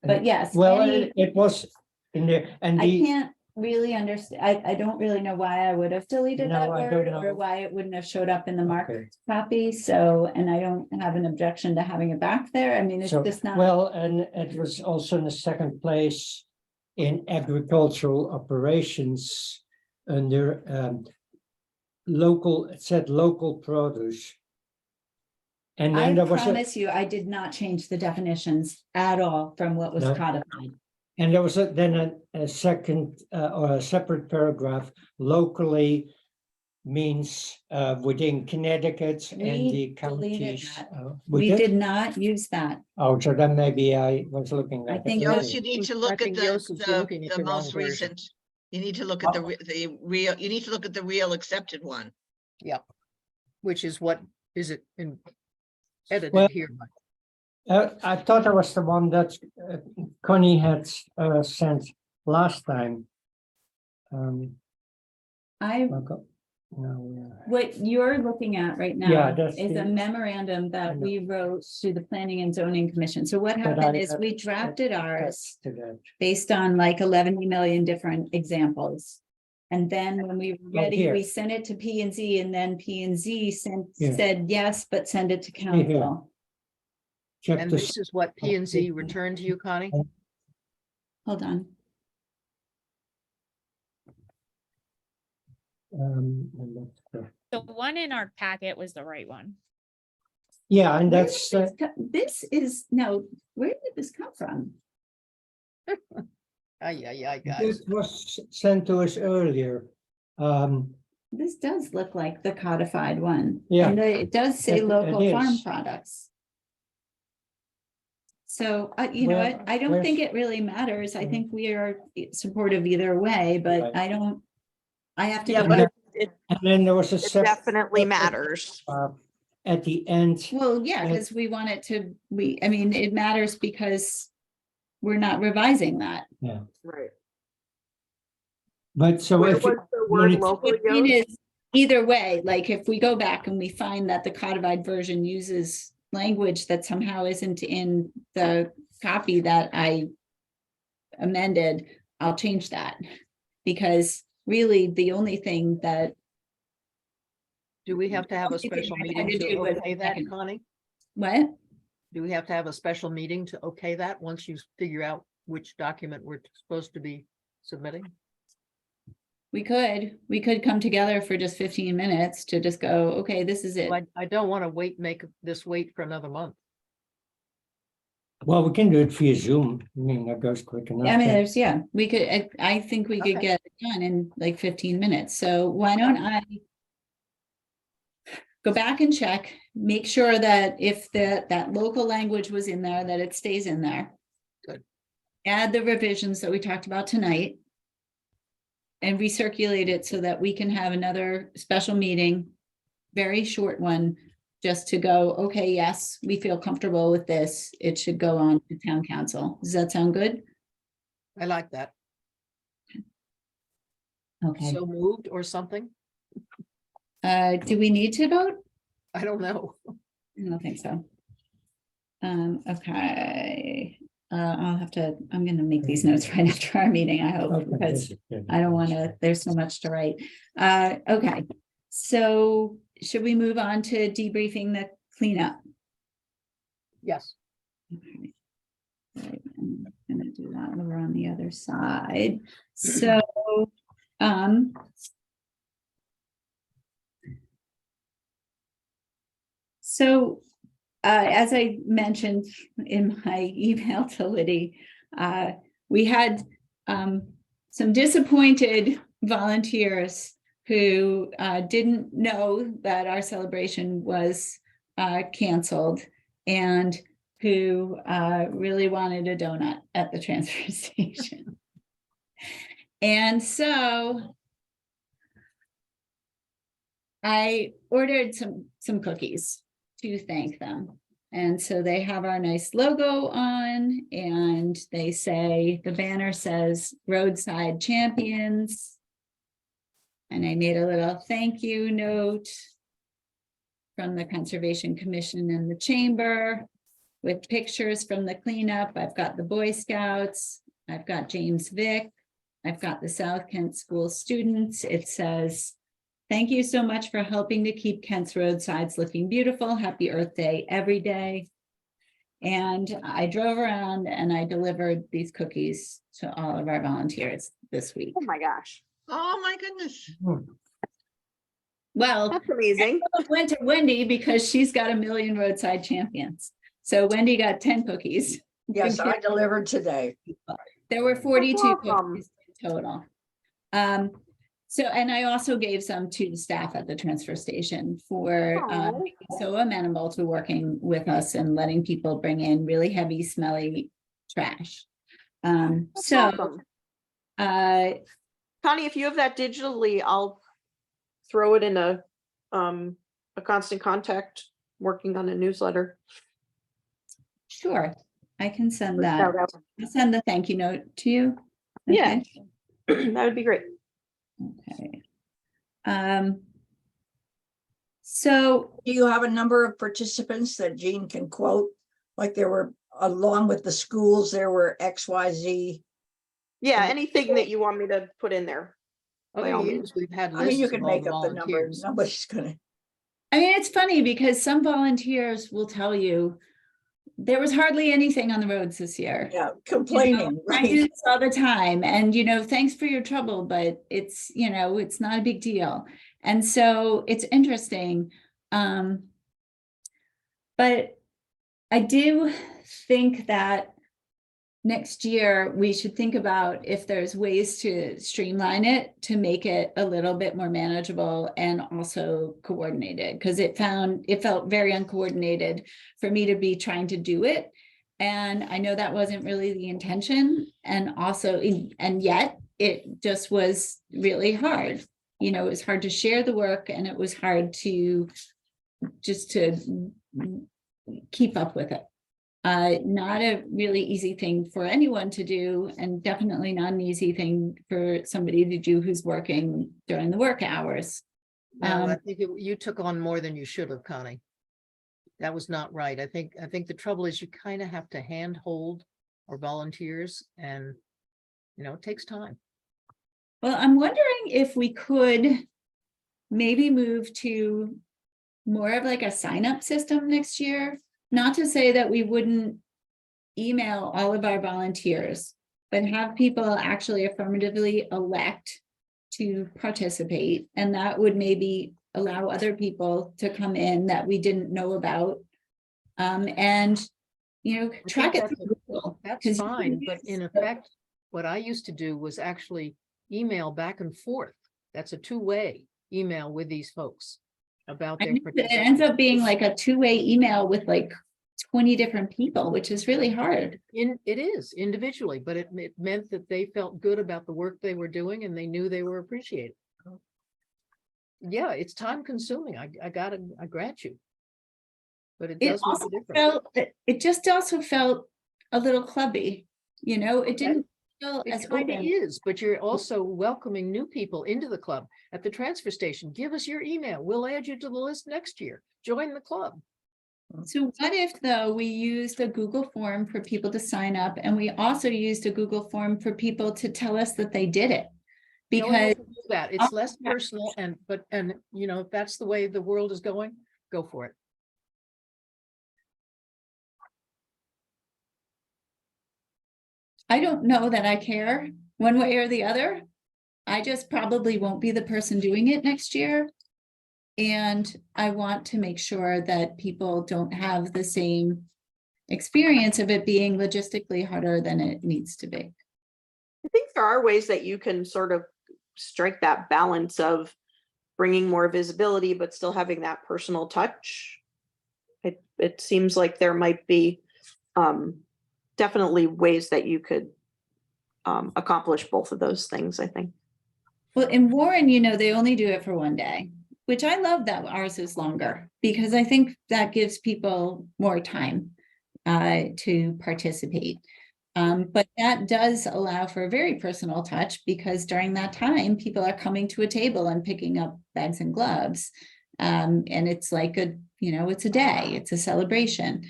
but yes. Well, any- it was in there and I the, can't really understand. I don't really know why I would have deleted No, that I word don't or know. why it wouldn't have showed up in the Okay. marked copy. So, and I don't have an objection to having it back there. I mean, it's so, just not. well, and it was also in the second place in agricultural operations under local, it said local produce. And I then there was promise you, I did not change the definitions at all from what was No. codified. and there was then a second or a separate paragraph, locally means within Connecticut and We the deleted counties. that. We We did? did not use that. Oh, so then maybe I was looking I at. think it that's- Yos, you earlier. need to I look at think Yosef, you're looking at the the wrong most version. recent. You need to look at Oh. the real, you need to look at the real accepted one. Which is what is it in edited Well- here. I thought that was the one that Connie had sent last time. I, No, yeah. what you're looking at right Yeah, now that's is a the- memorandum I that know. we wrote to the Planning and Zoning Commission. So what But happened I- is we drafted ours To that. based on like 11 million different examples. And then when we were Right ready, here. we sent it to P and Z and then P and Z Yeah. said yes, but send it to here. council. check And this. this is what P and Z returned to you, Connie? Hold on. And that's the- The one in our packet was the right one. Yeah, and Where that's, did this is, no, where did this come from? Ay, guys. this was sent to us earlier. This does look like the codified one. Yeah. And it does say It local farm is. products. So, you know what, I don't where's- think it really matters. I Mm. think we are supportive either way, but Right. I don't. I have to. Yeah, go but back. And then there was a it separate, definitely matters. at the end. Well, yeah, and- because we want it to, I mean, it matters because we're not revising that. Right. But so Where if, was the when word it's- locally What I mean goes? is, either way, like if we go back and we find that the codified version uses language that somehow isn't in the copy that I amended, I'll change that. Because really, the only thing that, Do we have to have a Only thing special I had meeting to to do was okay that, second. Connie? what? Do we have to have a special meeting to okay that once you figure out which document we're supposed to be submitting? We could come together for just 15 minutes to just go, okay, this is it. Well, I don't want to make this wait for another month. well, we can do it via Zoom. I mean, that goes quick enough. I mean, then. there's, yeah, we could, I think we could Okay. get it done in like 15 minutes. So why don't I go back and check, make sure that if that local language was in there, that it stays in there. Good. Add the revisions that we talked about tonight. And recirculate it so that we can have another special meeting, very short one, just to go, okay, yes, we feel comfortable with this. It should go on to town council. Does that sound good? I like that. Okay, So moved or something? do we need to vote? I don't know. I don't think so. Okay, I'm gonna make these notes right after our meeting, I hope, Okay, because good, good. I don't wanna, there's so much to write. Okay, so should we move on to debriefing the cleanup? Yes. Okay. Right, I'm gonna do that over on the other side. So, um. So, as I mentioned in my email to Liddy, we had some disappointed volunteers who didn't know that our celebration was canceled and who really wanted a donut at the transfer station. And so I ordered some cookies to thank them. And so they have our nice logo on, and they say, the banner says Roadside Champions. And I made a little thank you note from the Conservation Commission and the Chamber with pictures from the cleanup. I've got the Boy Scouts, I've got James Vick, I've got the South Kent School students. It says, thank you so much for helping to keep Kent's roadsides looking beautiful. Happy Earth Day every day. And I drove around and I delivered these cookies to all of our volunteers this week. Oh my gosh, Oh, my goodness. Well, that's amazing. I went to Wendy because she's got 1 million roadside champions. So Wendy got 10 cookies. Yes, I delivered today. There were 42 awesome. cookies in total. So, and I also gave some to the staff at the transfer station for Aw. being so amenable to working with us and letting people bring in really heavy, smelly trash. That's So, awesome. Connie, if you have that digitally, I'll throw it in a constant contact, working on a newsletter. sure, I can send Or that. shout out. I'll send the thank you note to you. Yeah. Okay. That would be great. Okay. So, Do you have a number of participants that Jean can quote? Like there were, along with the schools, there were XYZ. Yeah, anything that you want me to put in there. By all Other means. years, we've had I mean, you lists can of all make the up the number. volunteers. Nobody's gonna. I mean, it's funny because some volunteers will tell you, there was hardly anything on the roads this year. Yeah, complaining, I do right? this all the time, and thanks for your trouble, but it's it's not a big deal. And so it's interesting. But I do think that next year we should think about if there's ways to streamline it to make it a little bit more manageable and also coordinated, because it felt very uncoordinated for me to be trying to do it. And I know that wasn't really the intention. And also, and yet it just was really hard. It was hard to share the work, and it was hard to keep up with it. Not a really easy thing for anyone to do, and definitely not an easy thing for somebody to do who's working during the work hours. No, I think you took on more than you should have, Connie. That was not right. I think the trouble is you kind of have to handhold our volunteers, and it takes time. Well, I'm wondering if we could maybe move to more of like a sign-up system next year. Not to say that we wouldn't email all of our volunteers, but have people actually affirmatively elect to participate. And that would maybe allow other people to come in that we didn't know about. And track it through Google. That's 'Cause fine, but in effect, what I used to do was actually email back and forth. That's a two-way email with these folks about I their know that it ends up being like a two-way email with like 20 different people, which is really hard. It is individually, but it meant that they felt good about the work they were doing, and they knew they were appreciated. Yeah, it's time consuming. I grant you. But it It does make also a difference. it just also felt a little clubby, it didn't feel as It kind of open. is, but you're also welcoming new people into the club at the transfer station. Give us your email. We'll add you to the list next year. Join the club. So what if though we used a Google form for people to sign up, and we also used a Google form for people to tell us that they did it? Go Because ahead and do that. It's less personal, and if that's the way the world is going, go for it. I don't know that I care one way or the other. I just probably won't be the person doing it next year. And I want to make sure that people don't have the same experience of it being logistically harder than it needs to be. I think there are ways that you can sort of strike that balance of bringing more visibility, but still having that personal touch. It seems like there might be definitely ways that you could accomplish both of those things, I think. Well, in Warren, they only do it for one day, which I love that ours is longer, because I think that gives people more time to participate. But that does allow for a very personal touch, because during that time, people are coming to a table and picking up bags and gloves. And it's like it's a day, it's a celebration.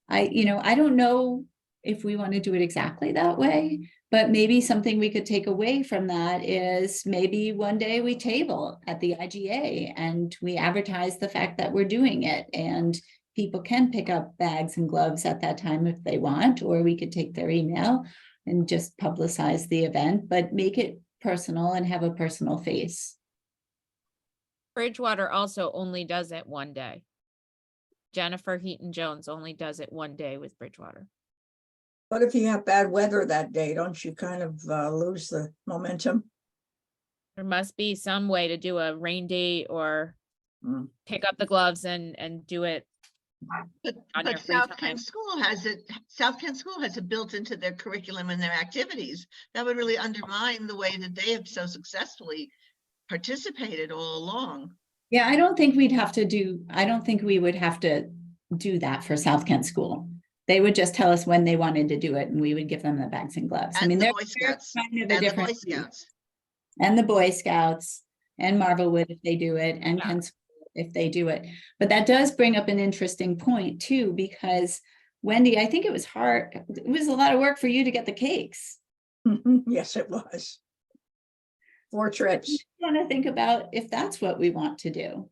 I don't know if we want to do it exactly that way, but maybe something we could take away from that is maybe one day we table at the IGA and we advertise the fact that we're doing it, and people can pick up bags and gloves at that time if they want, or we could take their email and just publicize the event, but make it personal and have a personal face. Bridgewater also only does it one day. Jennifer Heaton Jones only does it one day with Bridgewater. What if you have bad weather that day? Don't you kind of lose the momentum? There must be some way to do a rain date or Mm. pick up the gloves and do it But on your free South time. Kent School has it, South Kent School has it built into their curriculum and their activities. That would really undermine the way that they have so successfully participated all along. Yeah, I don't think we would have to do that for South Kent School. They would just tell us when they wanted to do it, and we would give them the bags and gloves. I And mean, the they're Boy Scouts, kind of a And the Boy different thing. Scouts. And the Boy Scouts and Marblewood if they do it, and Yeah. Kent School if they do it. But that does bring up an interesting point too, because Wendy, I think it was hard. It was a lot of work for you to get the cakes. Yes, it was. 4 trips. Want to think about if that's what we want to do.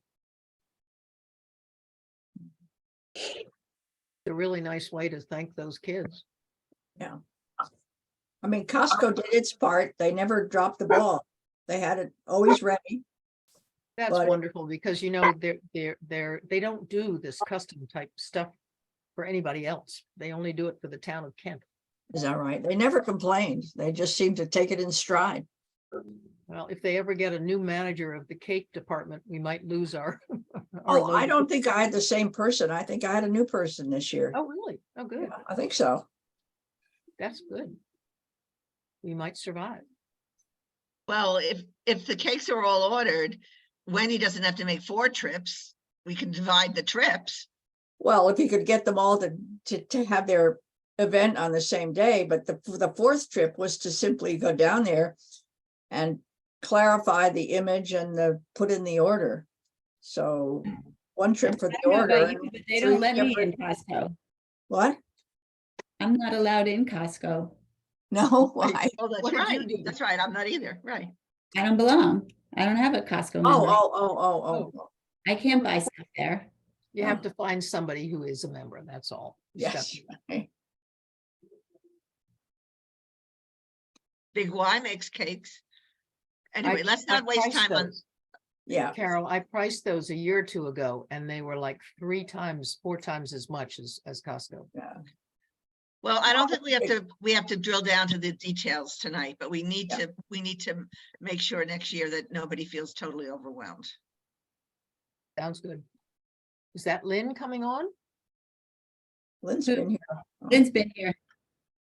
a really nice way to thank those kids. I mean, Costco did its part. They never dropped the ball. They had it always ready. That's But- wonderful because, you know, they don't do this custom type stuff for anybody else. They only do it for the town of Kent. Is that right? They never complained. They just seemed to take it in stride. Well, if they ever get a new manager of the cake department, we might lose our. Oh, I logo. don't think I had the same person. I think I had a new person this year. Oh, really? Oh, good. Yeah, I think so. That's good. We might survive. Well, if the cakes are all ordered, Wendy doesn't have to make 4 trips. We can divide the trips. Well, if you could get them all to have their event on the same day, but the fourth trip was to simply go down there and clarify the image and put in the order. So one trip for I the don't know about order. you, and but they don't 3 let me in different- Costco. What? I'm not allowed in Costco. No, why? Oh, that's What did you right. do? That's right. I'm not either. Right. I don't belong. I don't have a Costco Oh, member. oh. I can't buy stuff there. You have to find somebody who is a member, that's all. Yes. Big Y makes cakes. Anyway, let's I not waste priced time on, those. Yeah. Carol, I priced those a year or 2 ago and they were like 3 times, 4 times as much as Costco. Yeah. well, I don't think Okay. we have to drill down to the details tonight, but we need Yeah. to make sure next year that nobody feels totally overwhelmed. Sounds good. Is that Lynn coming on? Lynn's Who- been here. Lynn's been here.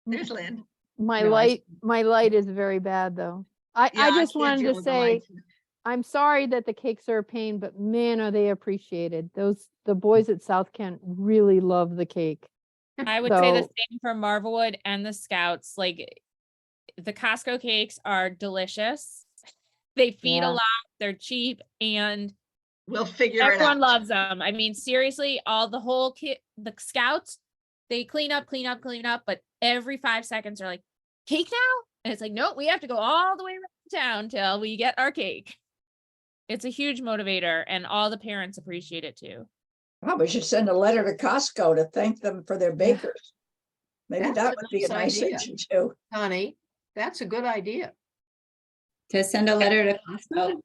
There's Lynn. My No, I light is very bad though. I Yeah, just can't wanted deal to with the say, lights. I'm sorry that the cakes are a pain, but man, are they appreciated. The boys at South Kent really love the cake. I would say the So- same for Marvelwood and the Scouts. Like the Costco cakes are delicious. They feed Yeah. a lot, they're cheap, and We'll figure it everyone out. loves them. I mean, seriously, the Scouts, they clean up, but every 5 seconds are like, cake now? And it's like, no, we have to go all the way around town till we get our cake. It's a huge motivator and all the parents appreciate it too. Oh, we should send a letter to Costco to thank them for their bakers. Maybe That's that a would be a nice nice idea. thing to do. Connie, that's a good idea. To send a letter to Costco?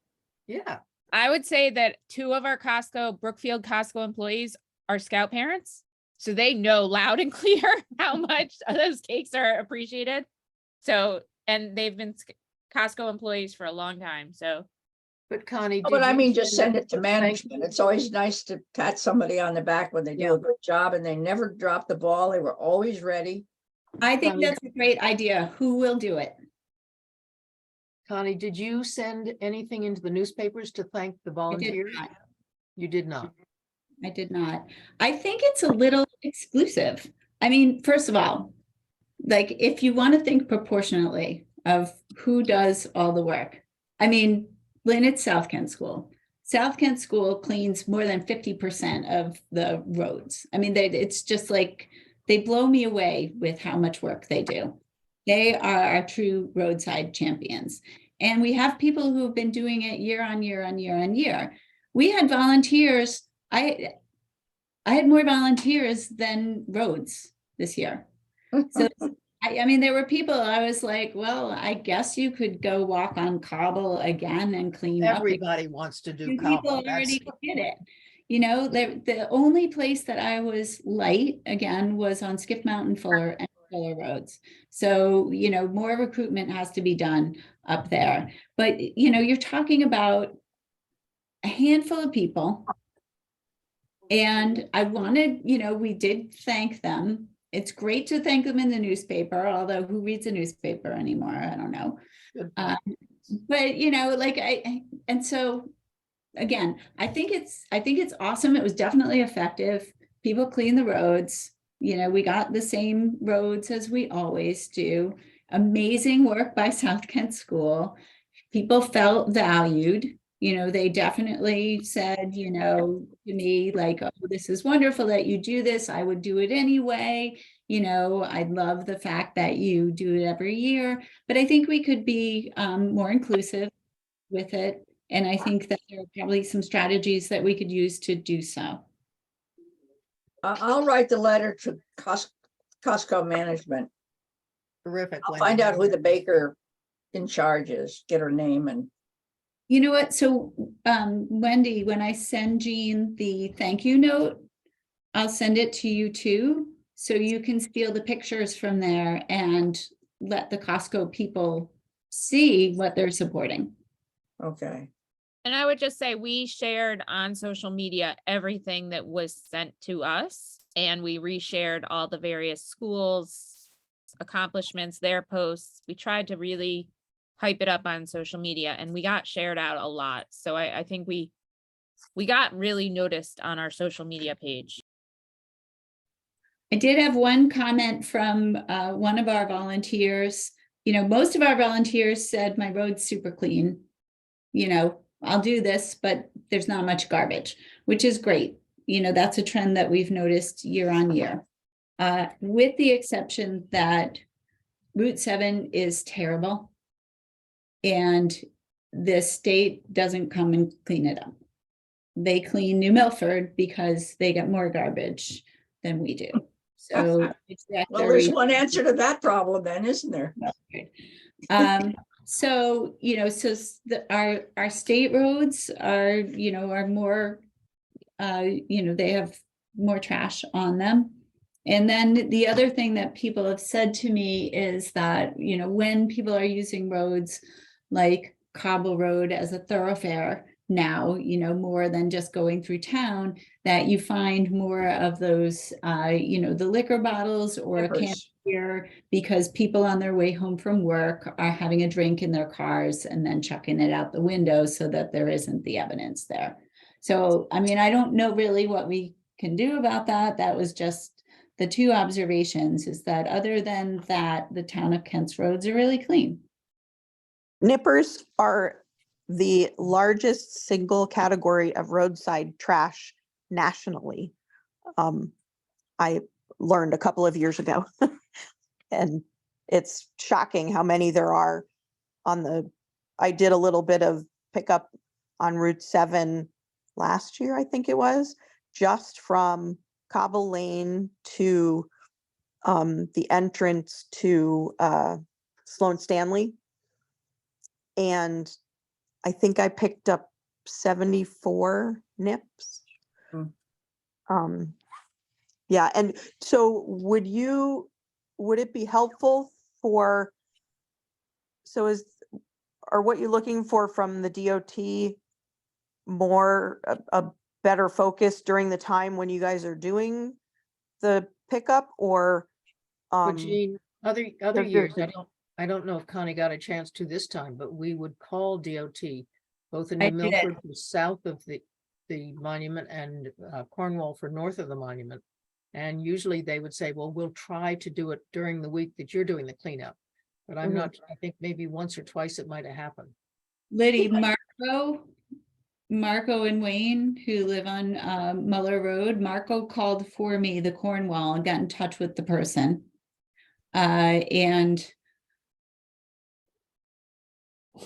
Yeah. I would say that 2 of our Brookfield Costco employees are Scout parents. So they know loud and clear how much those cakes are appreciated. So, and they've been Costco employees for a long time. So But Connie. Oh, But did I you mean, just send it to thank management. you? It's always nice to pat somebody on the back when they Yeah. do a good job and they never drop the ball. They were always ready. I think Connie- that's a great idea. Who will do it? Connie, did you send anything into the newspapers to thank the I did volunteers? not. You did not. I did not. I think it's a little exclusive. I mean, first of all, like if you want to think proportionately of who does all the work, I mean, Lynn at South Kent School. South Kent School cleans more than 50% of the roads. I mean, it's just like they blow me away with how much work they do. They are our true roadside champions. And we have people who have been doing it year on year on year on year. We had volunteers. I had more volunteers than roads this year. So I mean, there were people, I was like, well, I guess you could go walk on cobble again and clean up. Everybody wants to do Two people cobble. already That's- did it. You know, the only place that I was light again was on Skiff Mountain, Fuller and Fuller roads. So, you know, more recruitment has to be done up there. But, you know, you're talking about a handful of people. And I wanted, you know, we did thank them. It's great to thank them in the newspaper, although who reads a newspaper anymore? I don't know. Good. But you know, like and so again, I think it's awesome. It was definitely effective. People clean the roads. You know, we got the same roads as we always do. Amazing work by South Kent School. People felt valued. You know, they definitely said, you know, to me, like, oh, this is wonderful that you do this. I would do it anyway. You know, I love the fact that you do it every year. But I think we could be more inclusive with it. And I think that there are probably some strategies that we could use to do so. I'll write the letter to Costco management. Terrific. I'll Wendy. find out who the baker in charge is, get her name and, You know what? So, Wendy, when I send Jean the thank you note, I'll send it to you too, so you can steal the pictures from there and let the Costco people see what they're supporting. okay. And I would just say we shared on social media everything that was sent to us, and we reshared all the various schools' accomplishments, their posts. We tried to really hype it up on social media, and we got shared out a lot. So I think we got really noticed on our social media page. I did have one comment from one of our volunteers. You know, most of our volunteers said my road's super clean. You know, I'll do this, but there's not much garbage, which is great. You know, that's a trend that we've noticed year on year. With the exception that Route 7 is terrible. And the state doesn't come and clean it up. They clean New Milford because they get more garbage than we do. So. Well, there's one answer to that problem then, isn't there? So, you know, so our state roads are, you know, are more, you know, they have more trash on them. And then the other thing that people have said to me is that, you know, when people are using roads like Cobble Road as a thoroughfare now, you know, more than just going through town, that you find more of those, you know, the liquor bottles or Nippers. cans here because people on their way home from work are having a drink in their cars and then chucking it out the window so that there isn't the evidence there. So, I mean, I don't know really what we can do about that. That was just the two observations, is that other than that, the town of Kent's roads are really clean. Nippers are the largest single category of roadside trash nationally. I learned a couple of years ago. And it's shocking how many there are I did a little bit of pickup on Route 7 last year, I think it was, just from Cobble Lane to the entrance to Sloan Stanley. And I think I picked up 74 nips. Yeah, and so would it be helpful are what you're looking for from the DOT more a better focus during the time when you guys are doing the pickup, or But Jean, other there's years, the- I don't know if Connie got a chance to this time, but we would call DOT, both in I New did. Milford for south of the monument and Cornwall for north of the monument. And usually they would say, well, we'll try to do it during the week that you're doing the cleanup. But I'm Mhm. not, I think maybe once or twice it might have happened. Liddy, Marco and Wayne, who live on Muller Road, Marco called for me the Cornwall and got in touch with the person. And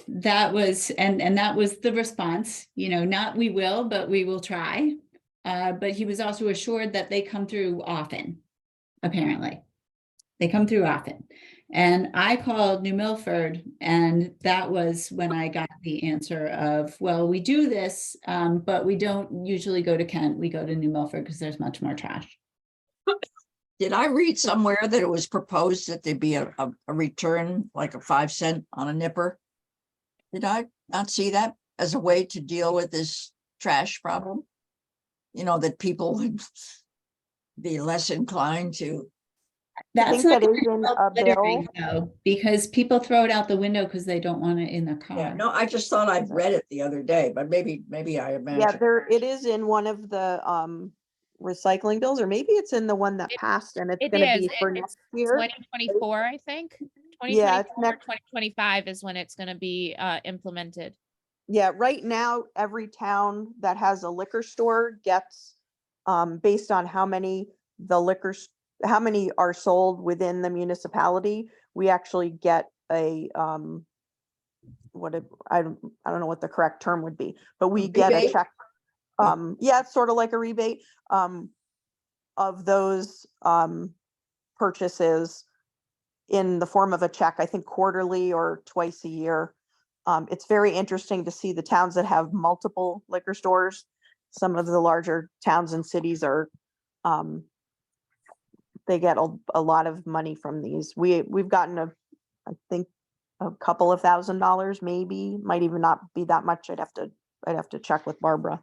that was, and that was the response, you know, not we will, but we will try. But he was also assured that they come through often, apparently. They come through often. And I called New Milford, and that was when I got the answer of, well, we do this, but we don't usually go to Kent. We go to New Milford because there's much more trash. Did I read somewhere that it was proposed that there be a return, like a 5 cent on a nipper? Did I not see that as a way to deal with this trash problem? You know, that people would be less inclined to. I That's think not that is in a littering, bill. though, because people throw it out the window because they don't want it in their car. Yeah, no, I just thought I'd read it the other day, but maybe I Yeah, imagined. it is in one of the recycling bills, or maybe it's in the one that passed and it's It gonna is. be for next year. 2024, I think. Yeah, it's 2024, next- 2025 is when it's gonna be implemented. Yeah, right now, every town that has a liquor store gets, based on how many how many are sold within the municipality, we actually get a, I don't know what the correct term would be, but we get a rebate? check. Yeah, it's sort of like a rebate. of those purchases in the form of a check, I think quarterly or twice a year. It's very interesting to see the towns that have multiple liquor stores. Some of the larger towns and cities are, they get a lot of money from these. We've gotten I think a couple of $1,000s, maybe, might even not be that much. I'd have to check with Barbara.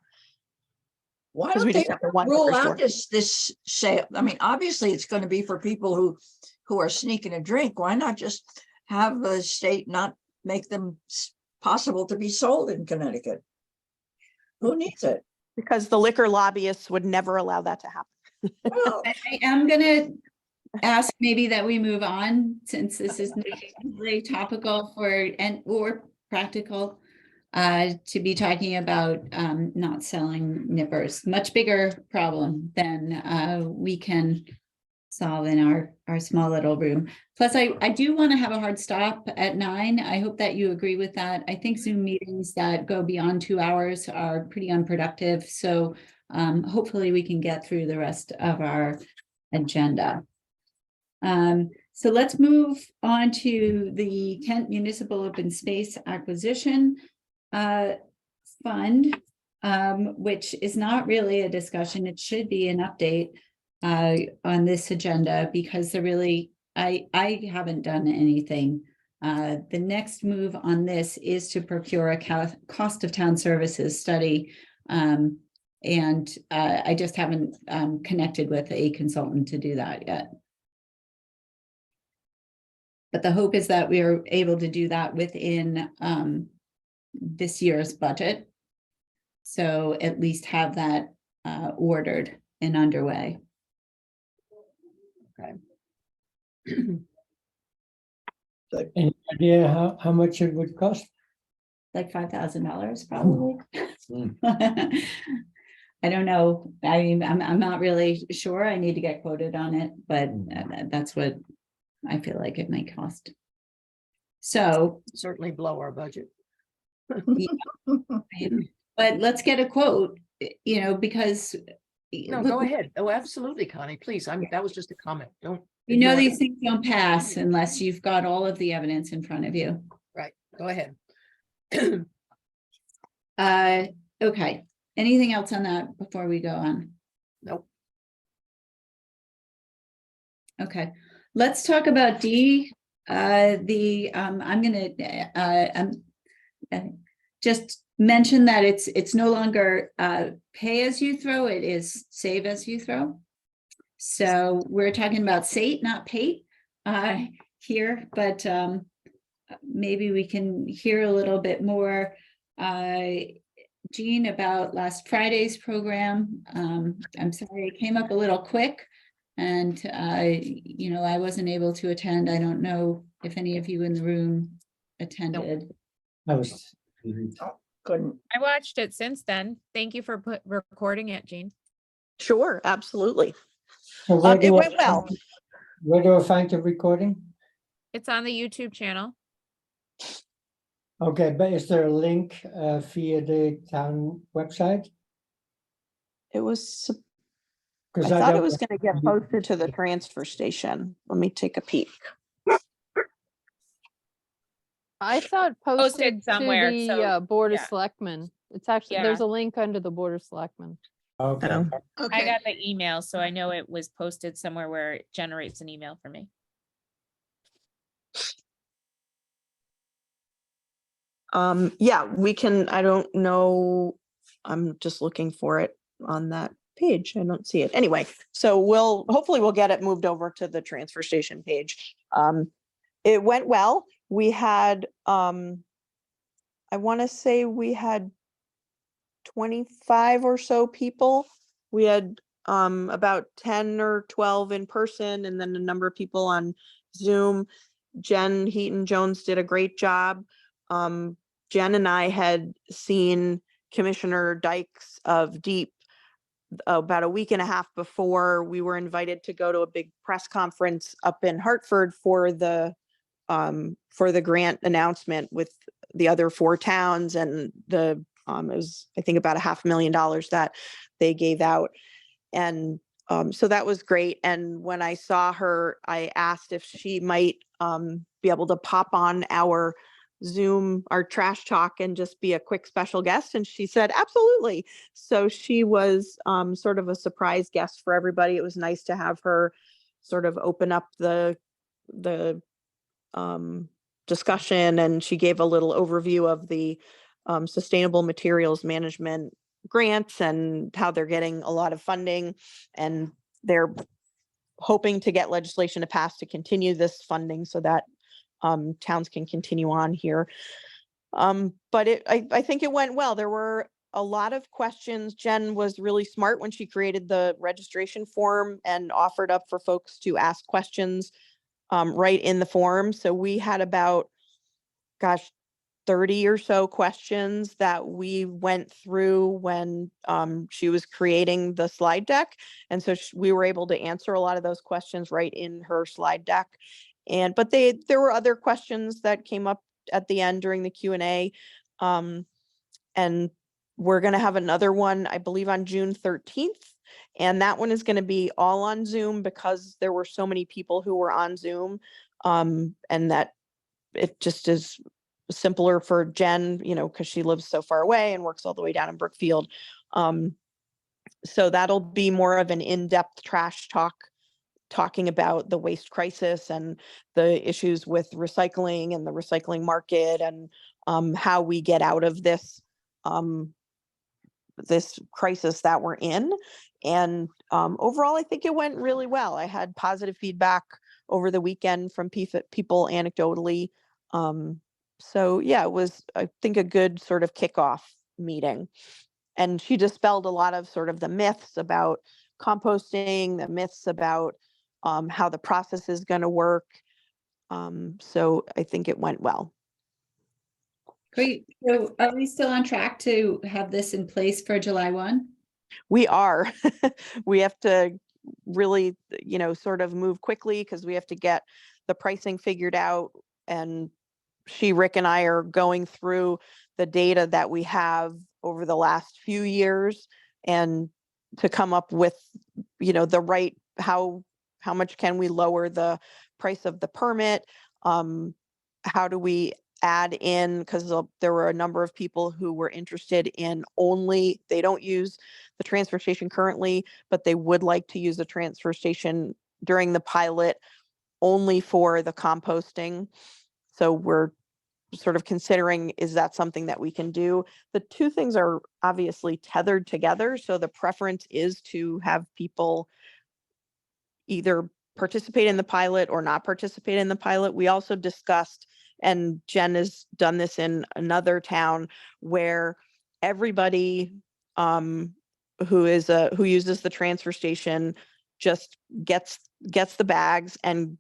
Why Because don't we they just have the one rule liquor out store. this sale? I mean, obviously, it's going to be for people who are sneaking a drink. Why not just have the state not make them possible to be sold in Connecticut? Who needs it? Because the liquor lobbyists would never allow that to happen. Well, I am gonna ask maybe that we move on, since this is not really topical or practical. To be talking about not selling nippers, much bigger problem than we can solve in our small little room. Plus, I do want to have a hard stop at 9. I hope that you agree with that. I think Zoom meetings that go beyond 2 hours are pretty unproductive. So hopefully we can get through the rest of our agenda. So let's move on to the Kent Municipal Open Space Acquisition Fund, which is not really a discussion. It should be an update on this agenda, because I haven't done anything. The next move on this is to procure a cost of town services study. And I just haven't connected with a consultant to do that yet. But the hope is that we are able to do that within this year's budget. So at least have that ordered and underway. Any idea how much it would cost? Like $5,000 probably. Mm. I don't know. I mean, I'm not really sure. I need to get quoted on it, but that's what I feel like it might cost. So, Certainly blow our budget. but let's get a quote, because No, go ahead. Oh, absolutely, Connie, please. That was just a comment. Don't. ignore these it. things don't pass unless you've got all of the evidence in front of you. Right, go ahead. Okay. Anything else on that before we go on? Nope. Okay, let's talk about D. I'm gonna just mention that it's no longer pay as you throw, it is save as you throw. So we're talking about SATE, not PATE here, but maybe we can hear a little bit more, Jean, about last Friday's program. I'm sorry, it came up a little quick, and I wasn't able to attend. I don't know if any of you in the room attended. I was. couldn't. I watched it since then. Thank you for recording it, Jean. Sure, absolutely. So where It do I went well. find- Where do I find the recording? It's on the YouTube channel. Okay, but is there a link via the town website? It was, I Because thought it was going to get posted to the transfer station. Let me take a peek. I saw it Posted posted to somewhere, the so, Board of yeah. Selectmen. It's actually, Yeah. there's a link under the Board of Selectmen. Okay. I Okay, got the email, so I know it was posted somewhere where it generates an email for me. Yeah, we can, I don't know. I'm just looking for it on that page. I don't see it. Anyway, so hopefully we'll get it moved over to the transfer station page. It went well. We had, I want to say we had 25 or so people. We had about 10 or 12 in person, and then a number of people on Zoom. Jen Heaton Jones did a great job. Jen and I had seen Commissioner Dykes of Deep about a week and a half before. We were invited to go to a big press conference up in Hartford for the grant announcement with the other 4 towns, and it was, I think, about $500,000 that they gave out. And So that was great. And when I saw her, I asked if she might be able to pop on our Zoom, our trash talk, and just be a quick special guest. And she said, absolutely. So she was sort of a surprise guest for everybody. It was nice to have her sort of open up the discussion, and she gave a little overview of the sustainable materials management grants and how they're getting a lot of funding, and they're hoping to get legislation to pass to continue this funding so that towns can continue on here. But I think it went well. There were a lot of questions. Jen was really smart when she created the registration form and offered up for folks to ask questions right in the form. So we had about, 30 or so questions that we went through when she was creating the slide deck. And so we were able to answer a lot of those questions right in her slide deck. But there were other questions that came up at the end during the Q&A. And we're going to have another one, I believe, on June 13th. And that one is going to be all on Zoom because there were so many people who were on Zoom. And that it just is simpler for Jen, because she lives so far away and works all the way down in Brookfield. So that'll be more of an in-depth trash talk, talking about the waste crisis and the issues with recycling and the recycling market, and how we get out of this this crisis that we're in. And overall, I think it went really well. I had positive feedback over the weekend from people anecdotally. So yeah, it was, I think, a good sort of kickoff meeting. And she dispelled a lot of sort of the myths about composting, the myths about how the process is going to work. So I think it went well. Great. So are we still on track to have this in place for July 1? We are. We have to really, sort of move quickly because we have to get the pricing figured out. And Rick and I are going through the data that we have over the last few years and to come up with, the right, how much can we lower the price of the permit? How do we add in, because there were a number of people who were interested in they don't use the transfer station currently, but they would like to use the transfer station during the pilot only for the composting. So we're sort of considering, is that something that we can do? The two things are obviously tethered together. So the preference is to have people either participate in the pilot or not participate in the pilot. We also discussed, and Jen has done this in another town, where everybody who uses the transfer station just gets the bags and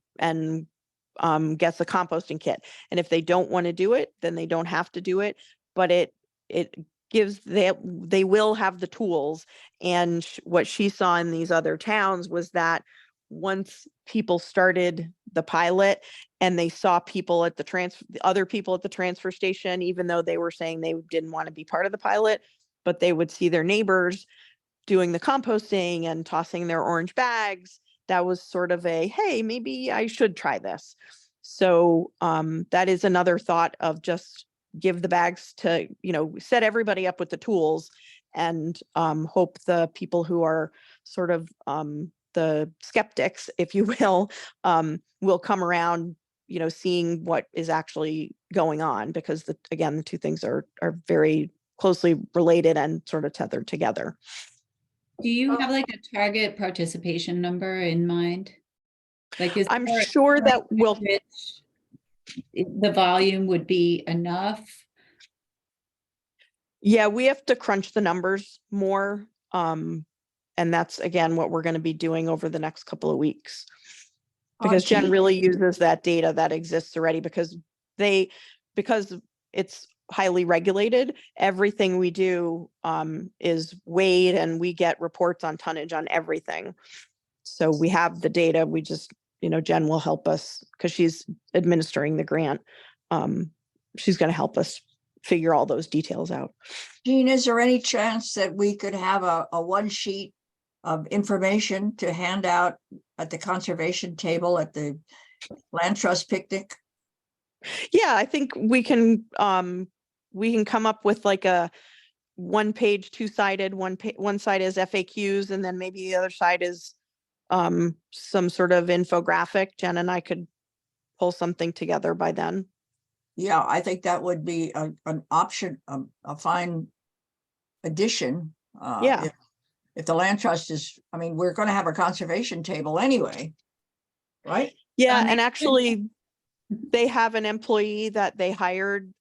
gets a composting kit. And if they don't want to do it, then they don't have to do it. But it gives they will have the tools. And what she saw in these other towns was that once people started the pilot and they saw people at other people at the transfer station, even though they were saying they didn't want to be part of the pilot, but they would see their neighbors doing the composting and tossing their orange bags, that was sort of a, hey, maybe I should try this. So that is another thought of just give the bags to, set everybody up with the tools, and hope the people who are sort of the skeptics, if you will come around, seeing what is actually going on, because the two things are very closely related and sort of tethered together. Do you have like a target participation number in mind? Like, I'm sure that the volume would be enough? Yeah, we have to crunch the numbers more. And that's, again, what we're going to be doing over the next couple of weeks. Because Jen really uses that data that exists already, because it's highly regulated. Everything we do is weighed, and we get reports on tonnage on everything. So we have the data. We just, Jen will help us because she's administering the grant. She's going to help us figure all those details out. Jean, is there any chance that we could have a one sheet of information to hand out at the conservation table at the land trust picnic? Yeah, I think we can come up with like a 1-page, 2-sided, one side is FAQs, and then maybe the other side is some sort of infographic. Jen and I could pull something together by then. Yeah, I think that would be an option, a fine addition. Yeah. If the land trust is, I mean, we're gonna have a conservation table anyway, right? Yeah, On the and agenda. actually, they have an employee that they hired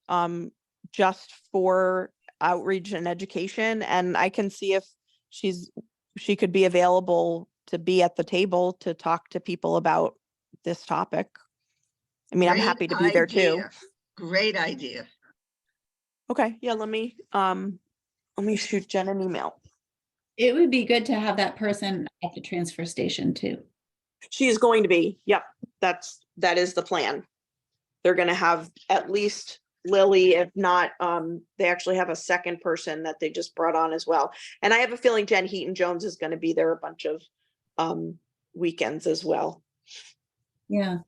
just for outreach and education, and I can see if she could be available to be at the table to talk to people about this topic. I mean, I'm Great happy to be there too. idea. Great idea. Okay, yeah, let me shoot Jen an email. It would be good to have that person at the transfer station too. She is going to be, yep, that is the plan. They're gonna have at least Lily, if not, they actually have a second person that they just brought on as well. And I have a feeling Jen Heaton Jones is gonna be there a bunch of weekends as well. Yeah.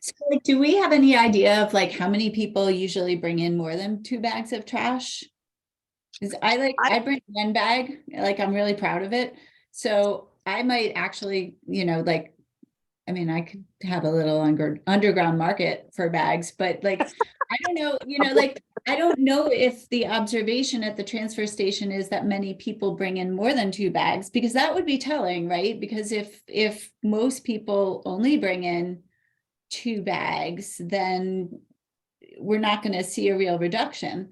So like, do we have any idea of like how many people usually bring in more than 2 bags of trash? Because I bring 1 bag, like I'm really proud of it. So I might actually, like, I mean, I could have a little underground market for bags, but like, I don't know, like, I don't know if the observation at the transfer station is that many people bring in more than 2 bags, because that would be telling, right? Because if most people only bring in 2 bags, then we're not going to see a real reduction.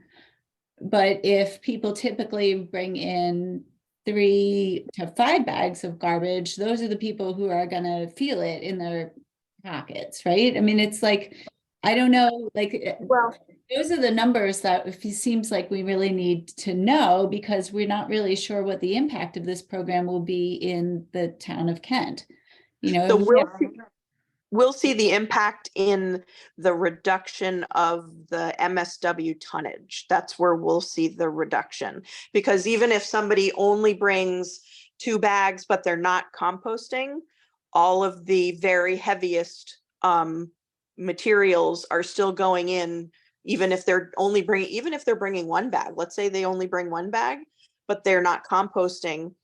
But if people typically bring in 3 to 5 bags of garbage, those are the people who are going to feel it in their pockets, right? I mean, it's like, I don't know, like, Well, those are the numbers that it seems like we really need to know, because we're not really sure what the impact of this program will be in the town of Kent. so we'll see the impact in the reduction of the MSW tonnage. That's where we'll see the reduction. Because even if somebody only brings 2 bags, but they're not composting, all of the very heaviest materials are still going in, even if they're bringing 1 bag. Let's say they only bring 1 bag, but they're not composting.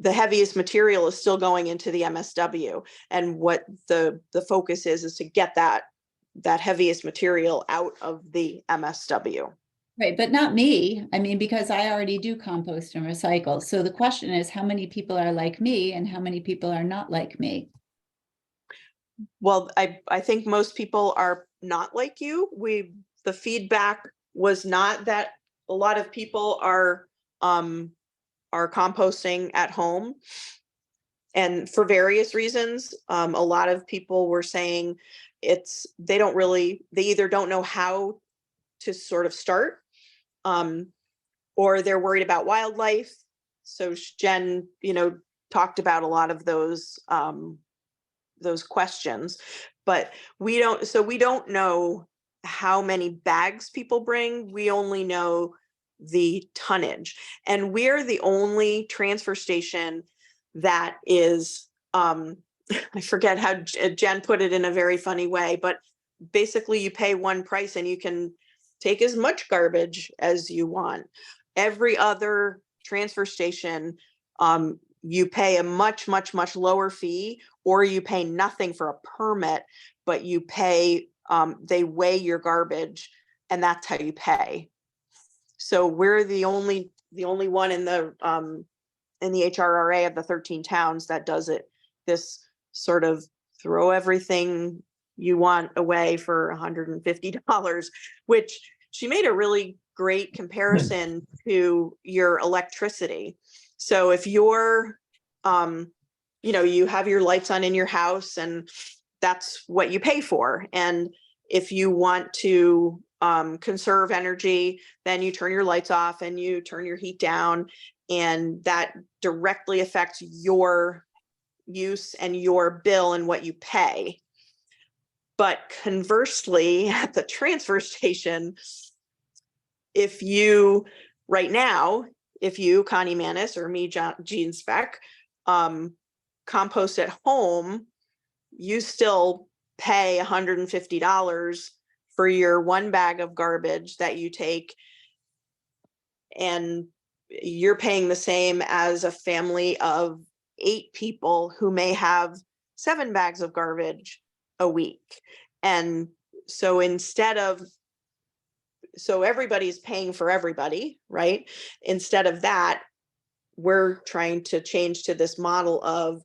The heaviest material is still going into the MSW, and what the focus is to get that heaviest material out of the MSW. Right, but not me. I mean, because I already do compost and recycle. So the question is, how many people are like me and how many people are not like me? Well, I think most people are not like you. The feedback was not that a lot of people are composting at home, and for various reasons. A lot of people were saying they either don't know how to sort of start, or they're worried about wildlife. So Jen, talked about a lot of those questions, but we don't know how many bags people bring. We only know the tonnage, and we're the only transfer station that is I forget how Jen put it in a very funny way, but basically you pay one price and you can take as much garbage as you want. Every other transfer station, you pay a much lower fee, or you pay nothing for a permit, but you pay, they weigh your garbage, and that's how you pay. So we're the only one in the HRRA of the 13 towns that does it. This sort of throw everything you want away for $150, which she made a really great comparison to your electricity. So if you're, you have your lights on in your house, and that's what you pay for. And if you want to conserve energy, then you turn your lights off and you turn your heat down, and that directly affects your use and your bill and what you pay. But conversely, at the transfer station, if you, Connie Manis, or me, Jean Speck, compost at home, you still pay $150 for your 1 bag of garbage that you take, and you're paying the same as a family of 8 people who may have 7 bags of garbage a week. And so so everybody's paying for everybody, right? Instead of that, we're trying to change to this model of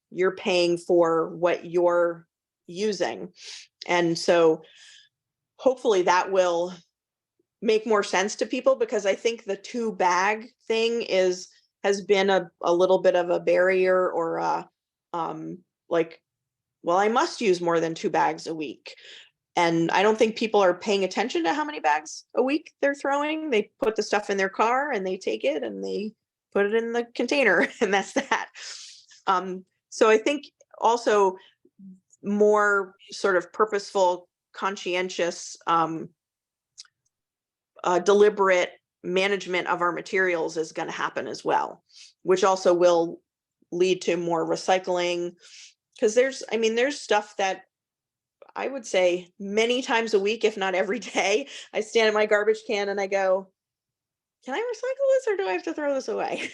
you're paying for what you're using. And so hopefully that will make more sense to people, because I think the 2 bag thing has been a little bit of a barrier, or like, well, I must use more than 2 bags a week. And I don't think people are paying attention to how many bags a week they're throwing. They put the stuff in their car and they take it and they put it in the container, and that's that. So I think also more sort of purposeful, conscientious, deliberate management of our materials is going to happen as well, which also will lead to more recycling. Because there's stuff that I would say many times a week, if not every day, I stand at my garbage can and I go, can I recycle this or do I have to throw this away?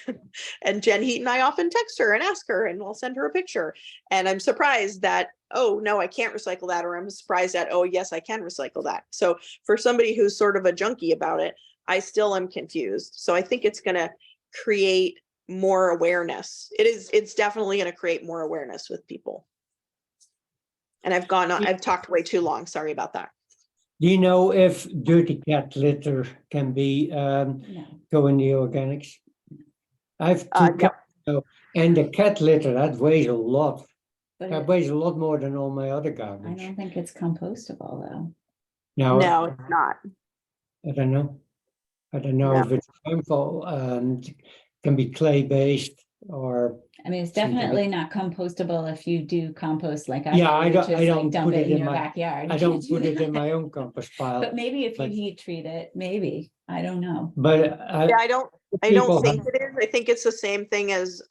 And Jen Heat and I often text her and ask her, and I'll send her a picture. And I'm surprised that, oh, no, I can't recycle that. Or I'm surprised that, oh, yes, I can recycle that. So for somebody who's sort of a junkie about it, I still am confused. So I think it's going to create more awareness. It's definitely going to create more awareness with people. And I've talked way too long. Sorry about that. Do you know if dirty cat litter can be No. go in the organics? I have 2 No. cats, and the cat litter, that weighs a lot. But That it- weighs a lot more than all my other I garbage. don't think it's compostable though. Now, No, it's not. I don't know. I don't know No. if it's harmful. Can be clay based or. I mean, it's Something that- definitely not compostable if you do compost like I Yeah, do, I which don't- is I like don't dump put it it in in your my- backyard. I You don't can't do put it in that. my own compost pile. But maybe if you but- heat treat it, maybe, I don't know. But Yeah, I don't people think have- it is. I think it's the same thing as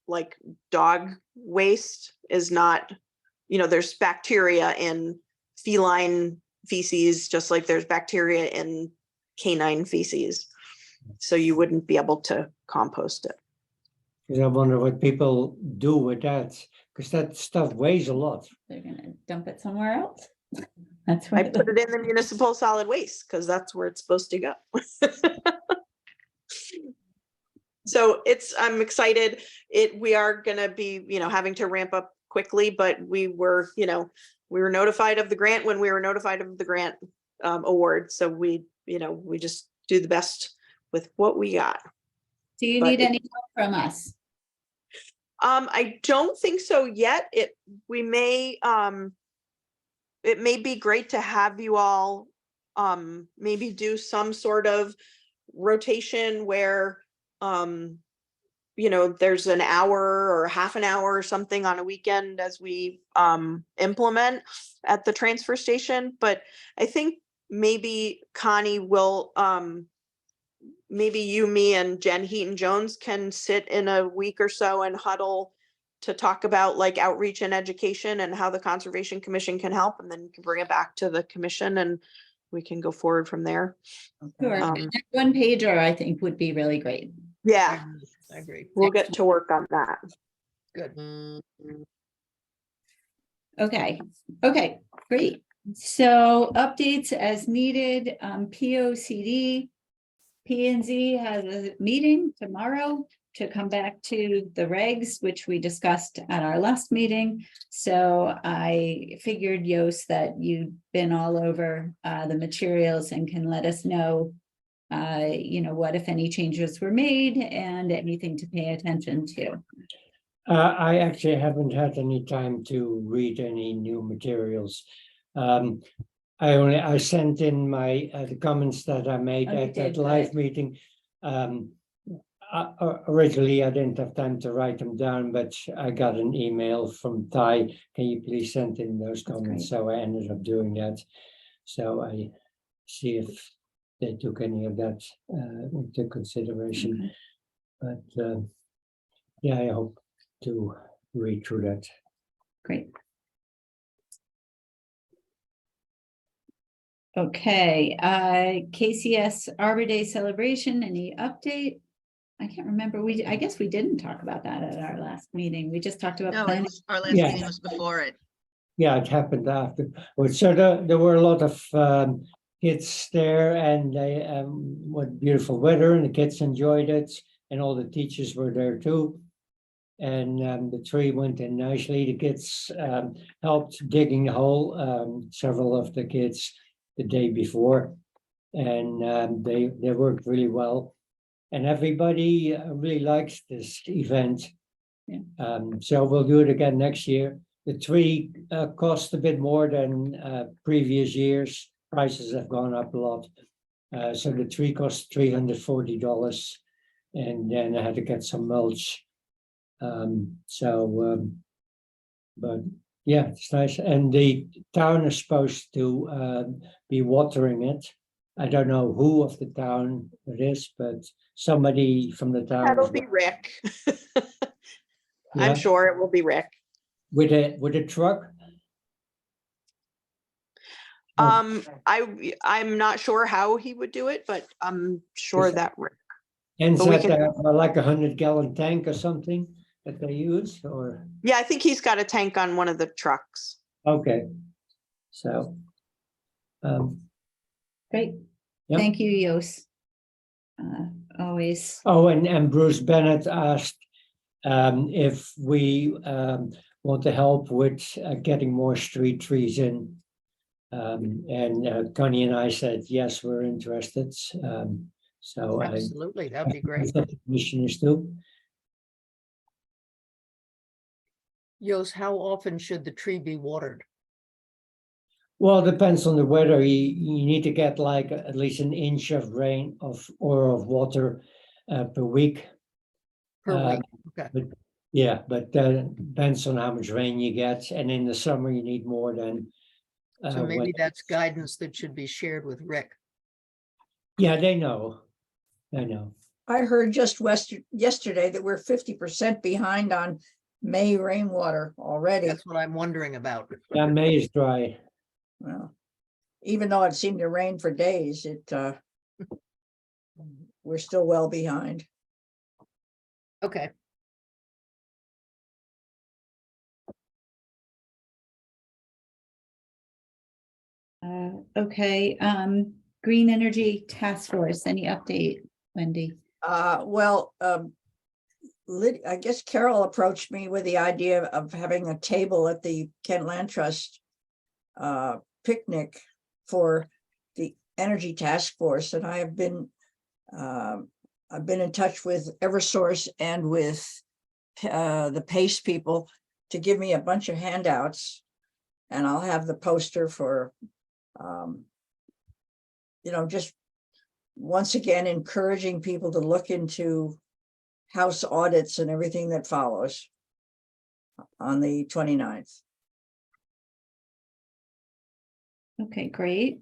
like dog waste is not, there's bacteria in feline feces, just like there's bacteria in canine feces. So you wouldn't be able to compost it. 'cause I wonder what people do with that, because that stuff weighs a lot. They're gonna dump it somewhere else. That's I what. put it in the municipal solid waste because that's where it's supposed to go. So I'm excited. We are gonna be, having to ramp up quickly, but we were notified of the grant when we were notified of the grant award. So we just do the best with what we got. Do you but need it- any help from us? I don't think so yet. It may be great to have you all maybe do some sort of rotation where there's an hour or half an hour or something on a weekend as we implement at the transfer station. But I think maybe Connie will maybe you, me, and Jen Heaton Jones can sit in a week or so and huddle to talk about like outreach and education and how the Conservation Commission can help, and then you can bring it back to the commission and we can go forward from there. Sure, Um, that 1 pager I think would be really great. Yeah, I agree. we'll get to work on that. Good. Okay, great. So updates as needed, POCD. P&Z has a meeting tomorrow to come back to the regs, which we discussed at our last meeting. So I figured, Yost, that you'd been all over the materials and can let us know, what, if any changes were made and anything to pay attention to. I actually haven't had any time to read any new materials. I sent in my the comments that I made Oh, you at that did, live good. meeting. Originally, I didn't have time to write them down, but I got an email from Ty. Can you please send in those comments? So I ended up doing that. So I see if they took any of that into consideration. Okay. But yeah, I hope to read through that. Great. Okay, KCS Arbor Day celebration, any update? I can't remember. I guess we didn't talk about that at our last meeting. We just talked about No, planning. our last Yeah. meeting was before it. Yeah, it happened after. Well, so there were a lot of kids there, and they what beautiful weather, and the kids enjoyed it, and all the teachers were there too. And the tree went in nicely. The kids helped digging the hole. Several of the kids the day before, and they worked really well. And everybody really likes this event. Yeah. So we'll do it again next year. The tree cost a bit more than previous years. Prices have gone up a lot. So the tree cost $340, and then I had to get some mulch. But yeah, it's nice. And the town is supposed to be watering it. I don't know who of the town it is, but somebody from the town That'll is be Rick. Yeah. I'm sure it will be Rick. with a truck. Oh. I'm not sure how he would do it, but I'm sure Is- that Rick. And But we that can- like 100-gallon tank or something that they use, or Yeah, I think he's got a tank on one of the trucks. okay. So Great. Yep. Thank you, Jos. Always. oh, and Bruce Bennett asked if we want to help with getting more street trees in. And Connie and I said, yes, we're interested. So Absolutely, that'd be great. the commissioners too. Yos, how often should the tree be watered? Well, it depends on the weather. You need to get like at least an inch of rain or of water per week. Per Uh, week? Okay, Yeah, but depends on how much rain you get, and in the summer you need more than. so maybe when- that's guidance that should be shared with Rick. Yeah, they know. I know. I heard just yesterday that we're 50% behind on May rainwater already. That's what I'm wondering about. Yeah, May is dry. Well, even though it seemed to rain for days, we're still well behind. Okay, Okay, Green Energy Task Force, any update, Wendy? I guess Carol approached me with the idea of having a table at the Kent Land Trust picnic for the Energy Task Force, and I've been in touch with Eversource and with the PACE people to give me a bunch of handouts, and I'll have the poster for just once again encouraging people to look into house audits and everything that follows on the 29th. Okay, great.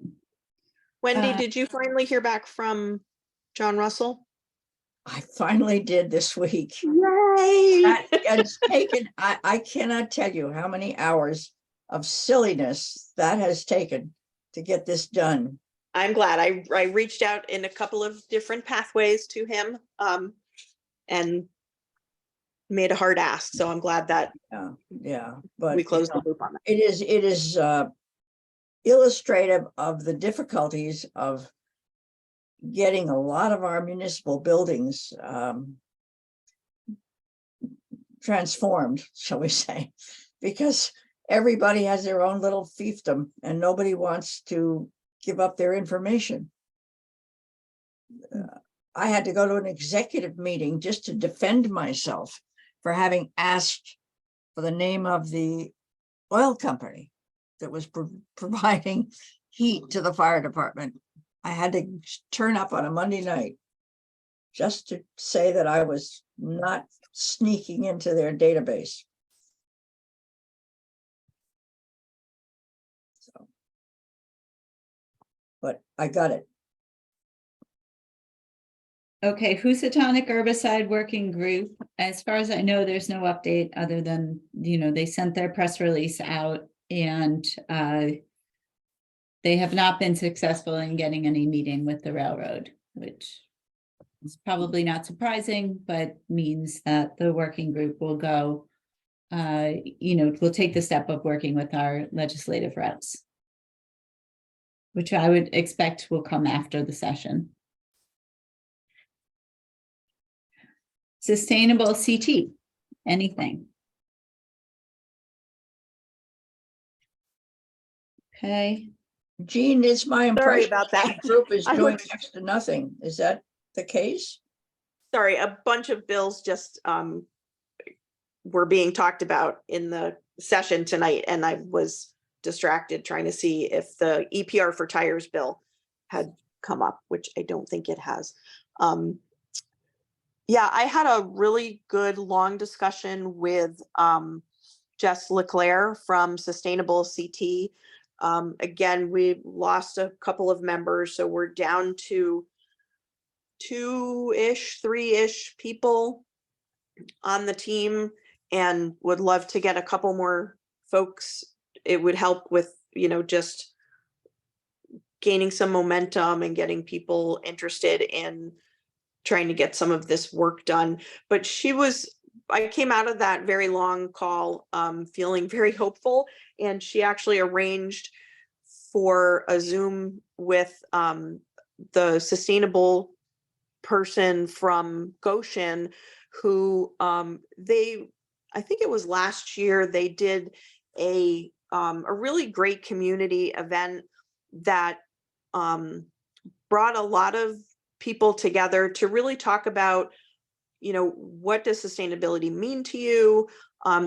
Wendy, Uh, did you finally hear back from John Russell? I finally did this week. Yay! It's taken, I cannot tell you how many hours of silliness that has taken to get this done. I'm glad. I reached out in a couple of different pathways to him and made a hard ask. So I'm glad that Yeah, but we closed the loop on that. it is illustrative of the difficulties of getting a lot of our municipal buildings transformed, shall we say, because everybody has their own little fiefdom and nobody wants to give up their information. I had to go to an executive meeting just to defend myself for having asked for the name of the oil company that was providing heat to the fire department. I had to turn up on a Monday night just to say that I was not sneaking into their database. So, but I got it. Okay, Housatonic Herbicide Working Group. as far as I know, there's no update other than, they sent their press release out and they have not been successful in getting any meeting with the railroad, which is probably not surprising, but means that the working group will go, we'll take the step of working with our legislative reps, which I would expect will come after the session. Sustainable CT, anything? Okay, Jean, it's my impression about that. the group is I doing would- next to nothing. Is that the case? Sorry, a bunch of bills just were being talked about in the session tonight, and I was distracted trying to see if the EPR for tires bill had come up, which I don't think it has. Yeah, I had a really good long discussion with Jess Leclerc from Sustainable CT. Again, we lost a couple of members, so we're down to 2-ish, 3-ish people on the team, and would love to get a couple more folks. It would help with, just gaining some momentum and getting people interested in trying to get some of this work done. But I came out of that very long call feeling very hopeful, and she actually arranged for a Zoom with the sustainable person from Goshen, who I think it was last year, they did a really great community event that brought a lot of people together to really talk about, what does sustainability mean to you?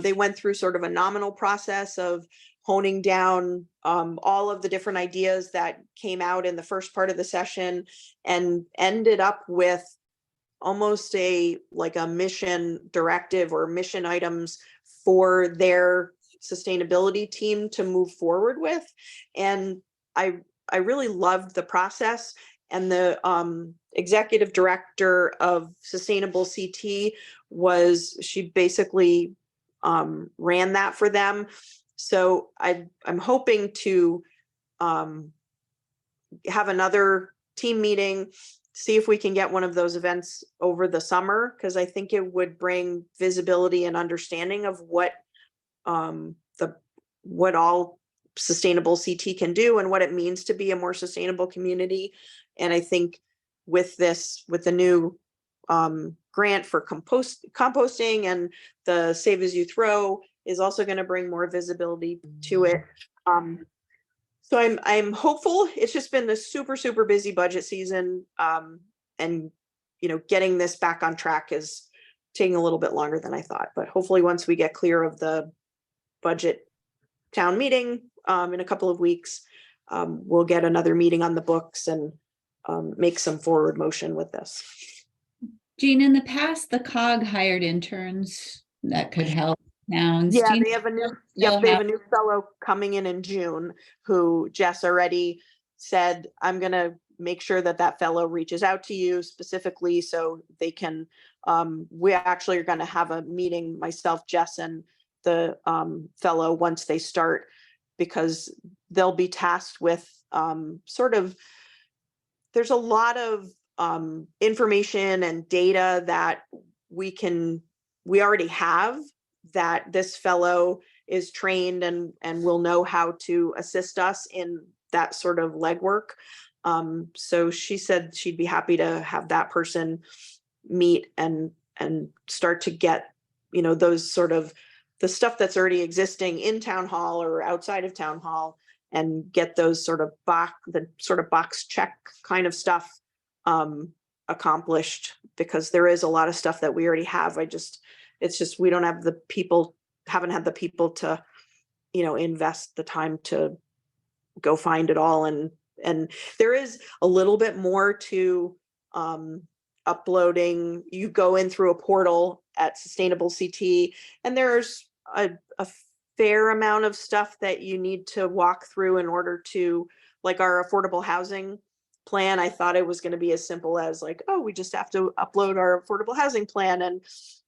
They went through sort of a nominal process of honing down all of the different ideas that came out in the first part of the session, and ended up with almost a mission directive or mission items for their sustainability team to move forward with. And I really loved the process. And the executive director of Sustainable CT she basically ran that for them. So I'm hoping to have another team meeting, see if we can get one of those events over the summer, because I think it would bring visibility and understanding of what all Sustainable CT can do and what it means to be a more sustainable community. And I think with the new grant for composting and the Save As You Throw is also going to bring more visibility to it. So I'm hopeful. It's just been a super, super busy budget season. And getting this back on track is taking a little bit longer than I thought. But hopefully once we get clear of the budget town meeting in a couple of weeks, we'll get another meeting on the books and make some forward motion with this. Jean, in the past, the COG hired interns that could help towns. Yeah, Do you they have a new, still they have have- a new fellow coming in June who Jess already said, I'm gonna make sure that fellow reaches out to you specifically so they can, we actually are gonna have a meeting, myself, Jess, and the fellow once they start, because they'll be tasked with there's a lot of information and data that we already have, that this fellow is trained and will know how to assist us in that sort of legwork. So she said she'd be happy to have that person meet and start to get, those sort of the stuff that's already existing in town hall or outside of town hall, and get those sort of box check kind of stuff accomplished, because there is a lot of stuff that we already have. It's just we don't have the people, haven't had the people to, invest the time to go find it all. And there is a little bit more to uploading. You go in through a portal at Sustainable CT, and there's a fair amount of stuff that you need to walk through in order to, like our affordable housing plan. I thought it was going to be as simple as we just have to upload our affordable housing plan, and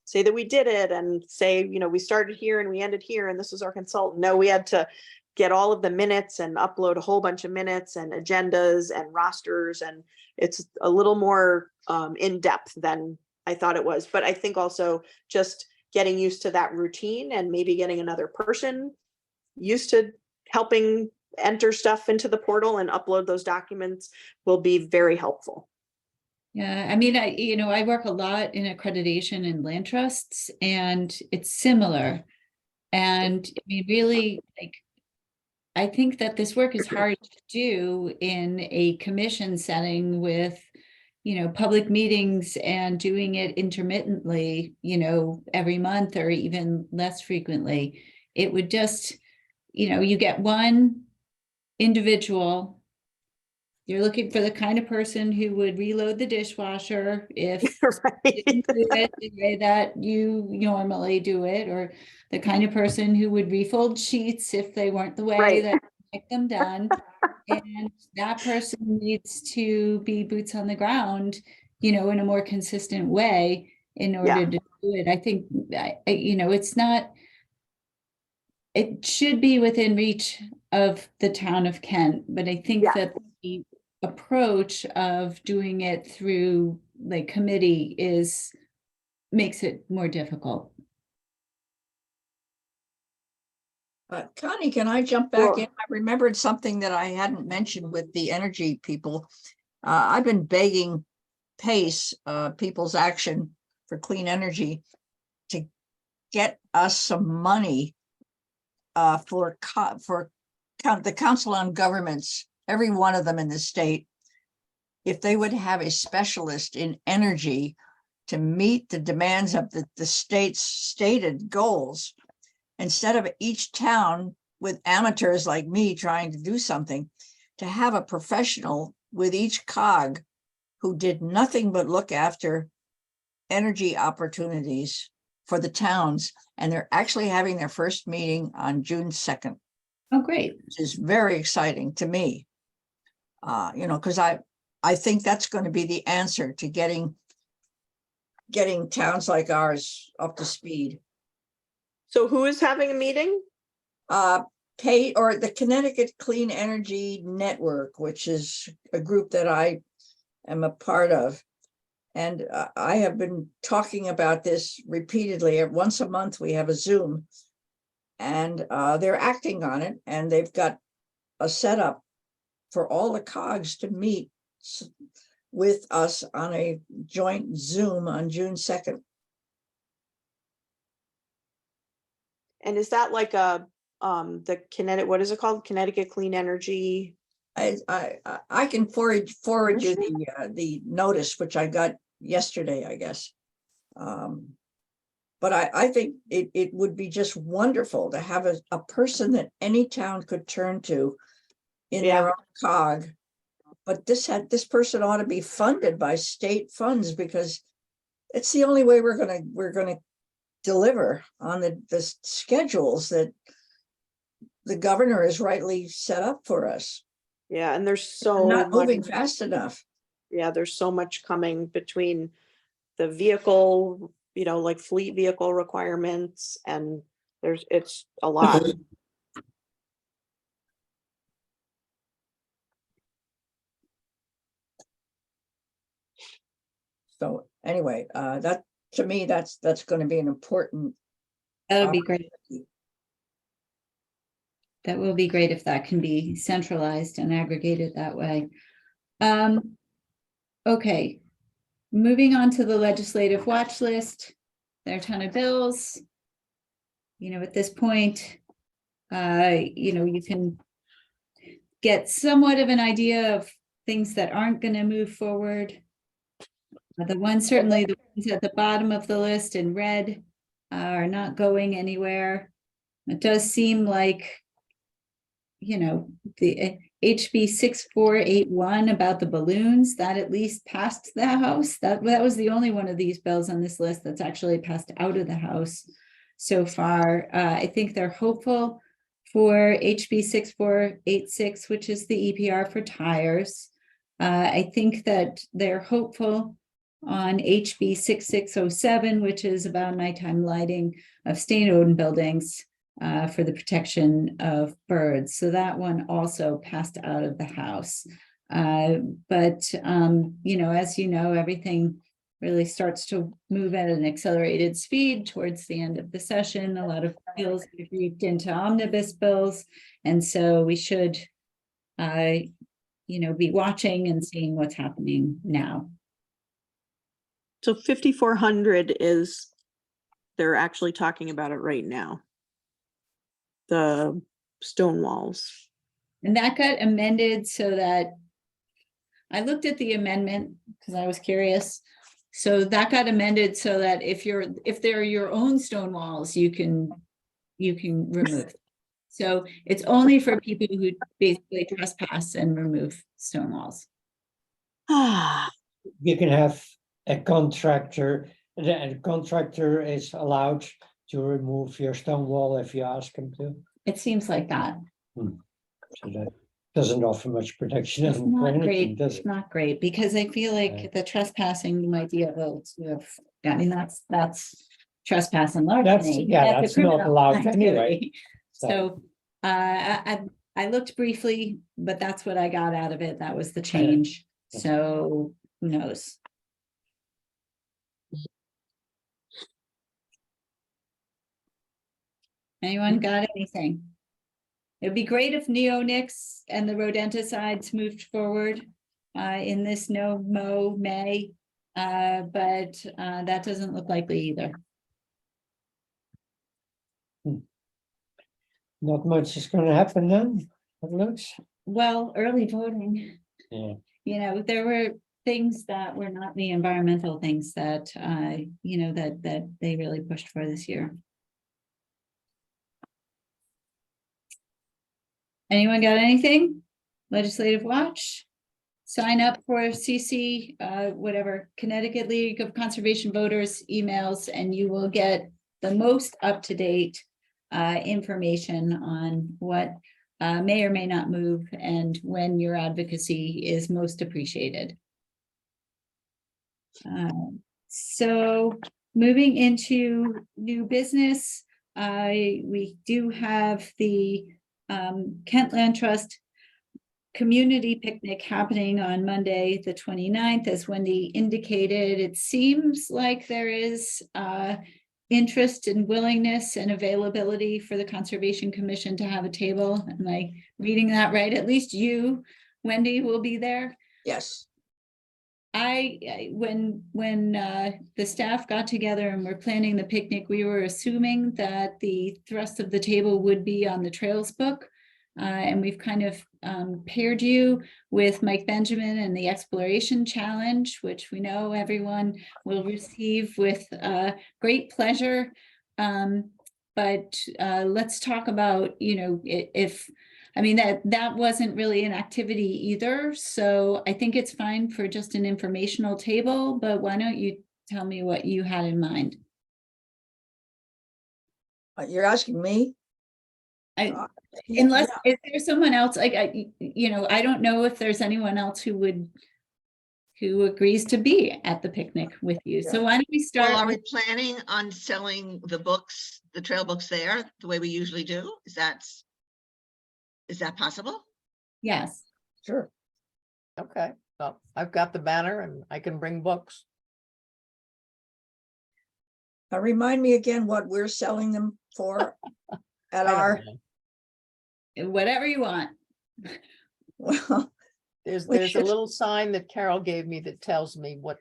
say that we did it and say, you know, we started here and we ended here and this is our consultant. No, we had to get all of the minutes and upload a whole bunch of minutes and agendas and rosters, and it's a little more in depth than I thought it was. But I think also just getting used to that routine and maybe getting another person used to helping enter stuff into the portal and upload those documents will be very helpful. Yeah, I mean, I work a lot in accreditation and land trusts, and it's similar. And I mean, really, like, I think that this work is hard to do in a commission setting with, public meetings and doing it intermittently, every month or even less frequently. It would just, you get one individual. You're looking for the kind of person who would reload the dishwasher if you didn't do it the way that you normally do it, or the kind of person who would refold sheets if they weren't the way Right. that you like them done. And that person needs to be boots on the ground, in a more consistent way in order to do it. I think, it's not, it should be within reach of the town of Kent, but I think that the approach of doing it through like committee makes it more difficult. Connie, can I jump back Sure. in? I remembered something that I hadn't mentioned with the energy people. I've been begging PACE, People's Action for Clean Energy, to get us some money for the Council on Governments, every one of them in the state, if they would have a specialist in energy to meet the demands of the state's stated goals, instead of each town with amateurs like me trying to do something, to have a professional with each cog who did nothing but look after energy opportunities for the towns. And they're actually having their first meeting on June 2nd. Oh, great. Which is very exciting to me. Because I think that's going to be the answer to getting towns like ours up to speed. So who is having a meeting? The Connecticut Clean Energy Network, which is a group that I am a part of. And I have been talking about this repeatedly. Once a month, we have a Zoom, and they're acting on it. And they've got a setup for all the cogs to meet with us on a joint Zoom on June 2nd. And is that like the what is it called? Connecticut Clean Energy? I can forward you the notice, which I got yesterday, I guess. But I think it would be just wonderful to have a person that any town could turn to in their own cog. But this person ought to be funded by state funds, because it's the only way we're gonna deliver on the schedules that the governor has rightly set up for us. Yeah, and there's We're not much, moving fast enough. yeah, there's so much coming between the vehicle, like fleet vehicle requirements, and it's a lot. So anyway, that to me, that's going to be an important. That would be great. That will be great if that can be centralized and aggregated that way. Okay, moving on to the legislative watch list. There are a ton of bills. At this point, you can get somewhat of an idea of things that aren't going to move forward. The ones at the bottom of the list in red are not going anywhere. It does seem like, the HB 6481 about the balloons, that at least passed the House. That was the only one of these bills on this list that's actually passed out of the House so far. I think they're hopeful for HB 6486, which is the EPR for tires. I think that they're hopeful on HB 6607, which is about nighttime lighting of state-owned buildings for the protection of birds. So that one also passed out of the House. But as you know, everything really starts to move at an accelerated speed towards the end of the session. A lot of bills get grouped into omnibus bills. And so we should, be watching and seeing what's happening now. So 5,400 is, they're actually talking about it right now. The stone walls. And that got amended so that I looked at the amendment because I was curious. So that got amended so that if they're your own stone walls, you can remove. So it's only for people who basically trespass and remove stone walls. You can have a contractor, the contractor is allowed to remove your stone wall if you ask him to. It seems like that. So that doesn't offer much protection. It's for not anything, great. does It's it? not great because I feel like the trespassing you might be able to have, that's trespassing larceny. That's a not criminal allowed anyway. activity. So I looked briefly, but that's what I got out of it. That was the change. So who knows? Anyone got anything? It'd be great if neonics and the rodenticides moved forward in this no mow May, but that doesn't look likely either. Not much is gonna happen then, it looks. Well, early voting, Yeah. there were things that were not the environmental things that, that they really pushed for this year. Anyone got anything? Legislative Watch? Sign up for CC, Connecticut League of Conservation Voters emails, and you will get the most up-to-date information on what may or may not move and when your advocacy is most appreciated. So moving into new business, we do have the Kent Land Trust community picnic happening on Monday, the 29th. As Wendy indicated, it seems like there is interest and willingness and availability for the Conservation Commission to have a table. Am I reading that right? At least you, Wendy, will be there. Yes. When the staff got together and were planning the picnic, we were assuming that the thrust of the table would be on the Trails book. And we've kind of paired you with Mike Benjamin and the Exploration Challenge, which we know everyone will receive with great pleasure. But let's talk about, that wasn't really an activity either. So I think it's fine for just an informational table, but why don't you tell me what you had in mind? You're asking me? Unless, is there someone else, I don't know if there's anyone else who agrees to be at the picnic with you. So why don't we start? Well, are we planning on selling the books, the trail books there, the way we usually do? Is that possible? Yes. Sure. Okay, well, I've got the banner and I can bring books. Remind me again what we're selling them for at I don't our, know. Whatever you want. well, There's we a should- little sign that Carol gave me that tells me what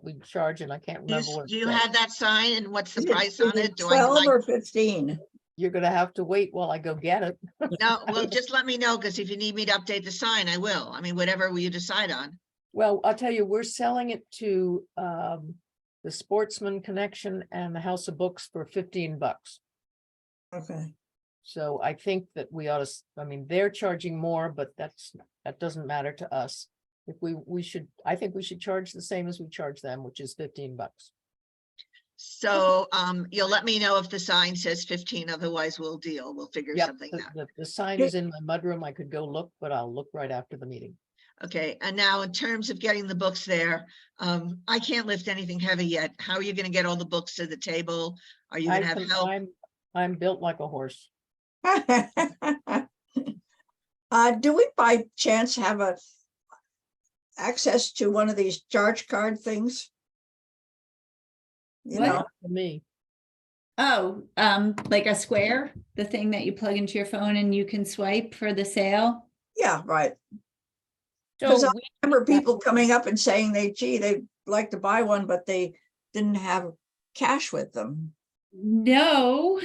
we charge, and I can't remember what. Do it you says. have that sign and what's the is it- price is on it it? Do I 12 like, or 15? You're gonna have to wait while I go get it. no, well, just let me know, because if you need me to update the sign, I will. I mean, whatever you decide on. Well, I'll tell you, we're selling it to the Sportsman Connection and the House of Books for $15. Okay. So I think that we ought to, they're charging more, but that doesn't matter to us. If I think we should charge the same as we charge them, which is $15. So you'll let me know if the sign says 15, otherwise we'll deal. We'll figure Yep, something out. the sign is in my mudroom. I could go look, but I'll look right after the meeting. Okay, and now in terms of getting the books there, I can't lift anything heavy yet. How are you gonna get all the books to the table? Are you I gonna have can- help? I'm built like a horse. Do we by chance have a access to one of these charge card things? You What? know, For me, Oh, like a square, the thing that you plug into your phone and you can swipe for the sale? yeah, right. So 'Cause I we, remember people coming up and saying they'd like to buy one, but they didn't have cash with them. No,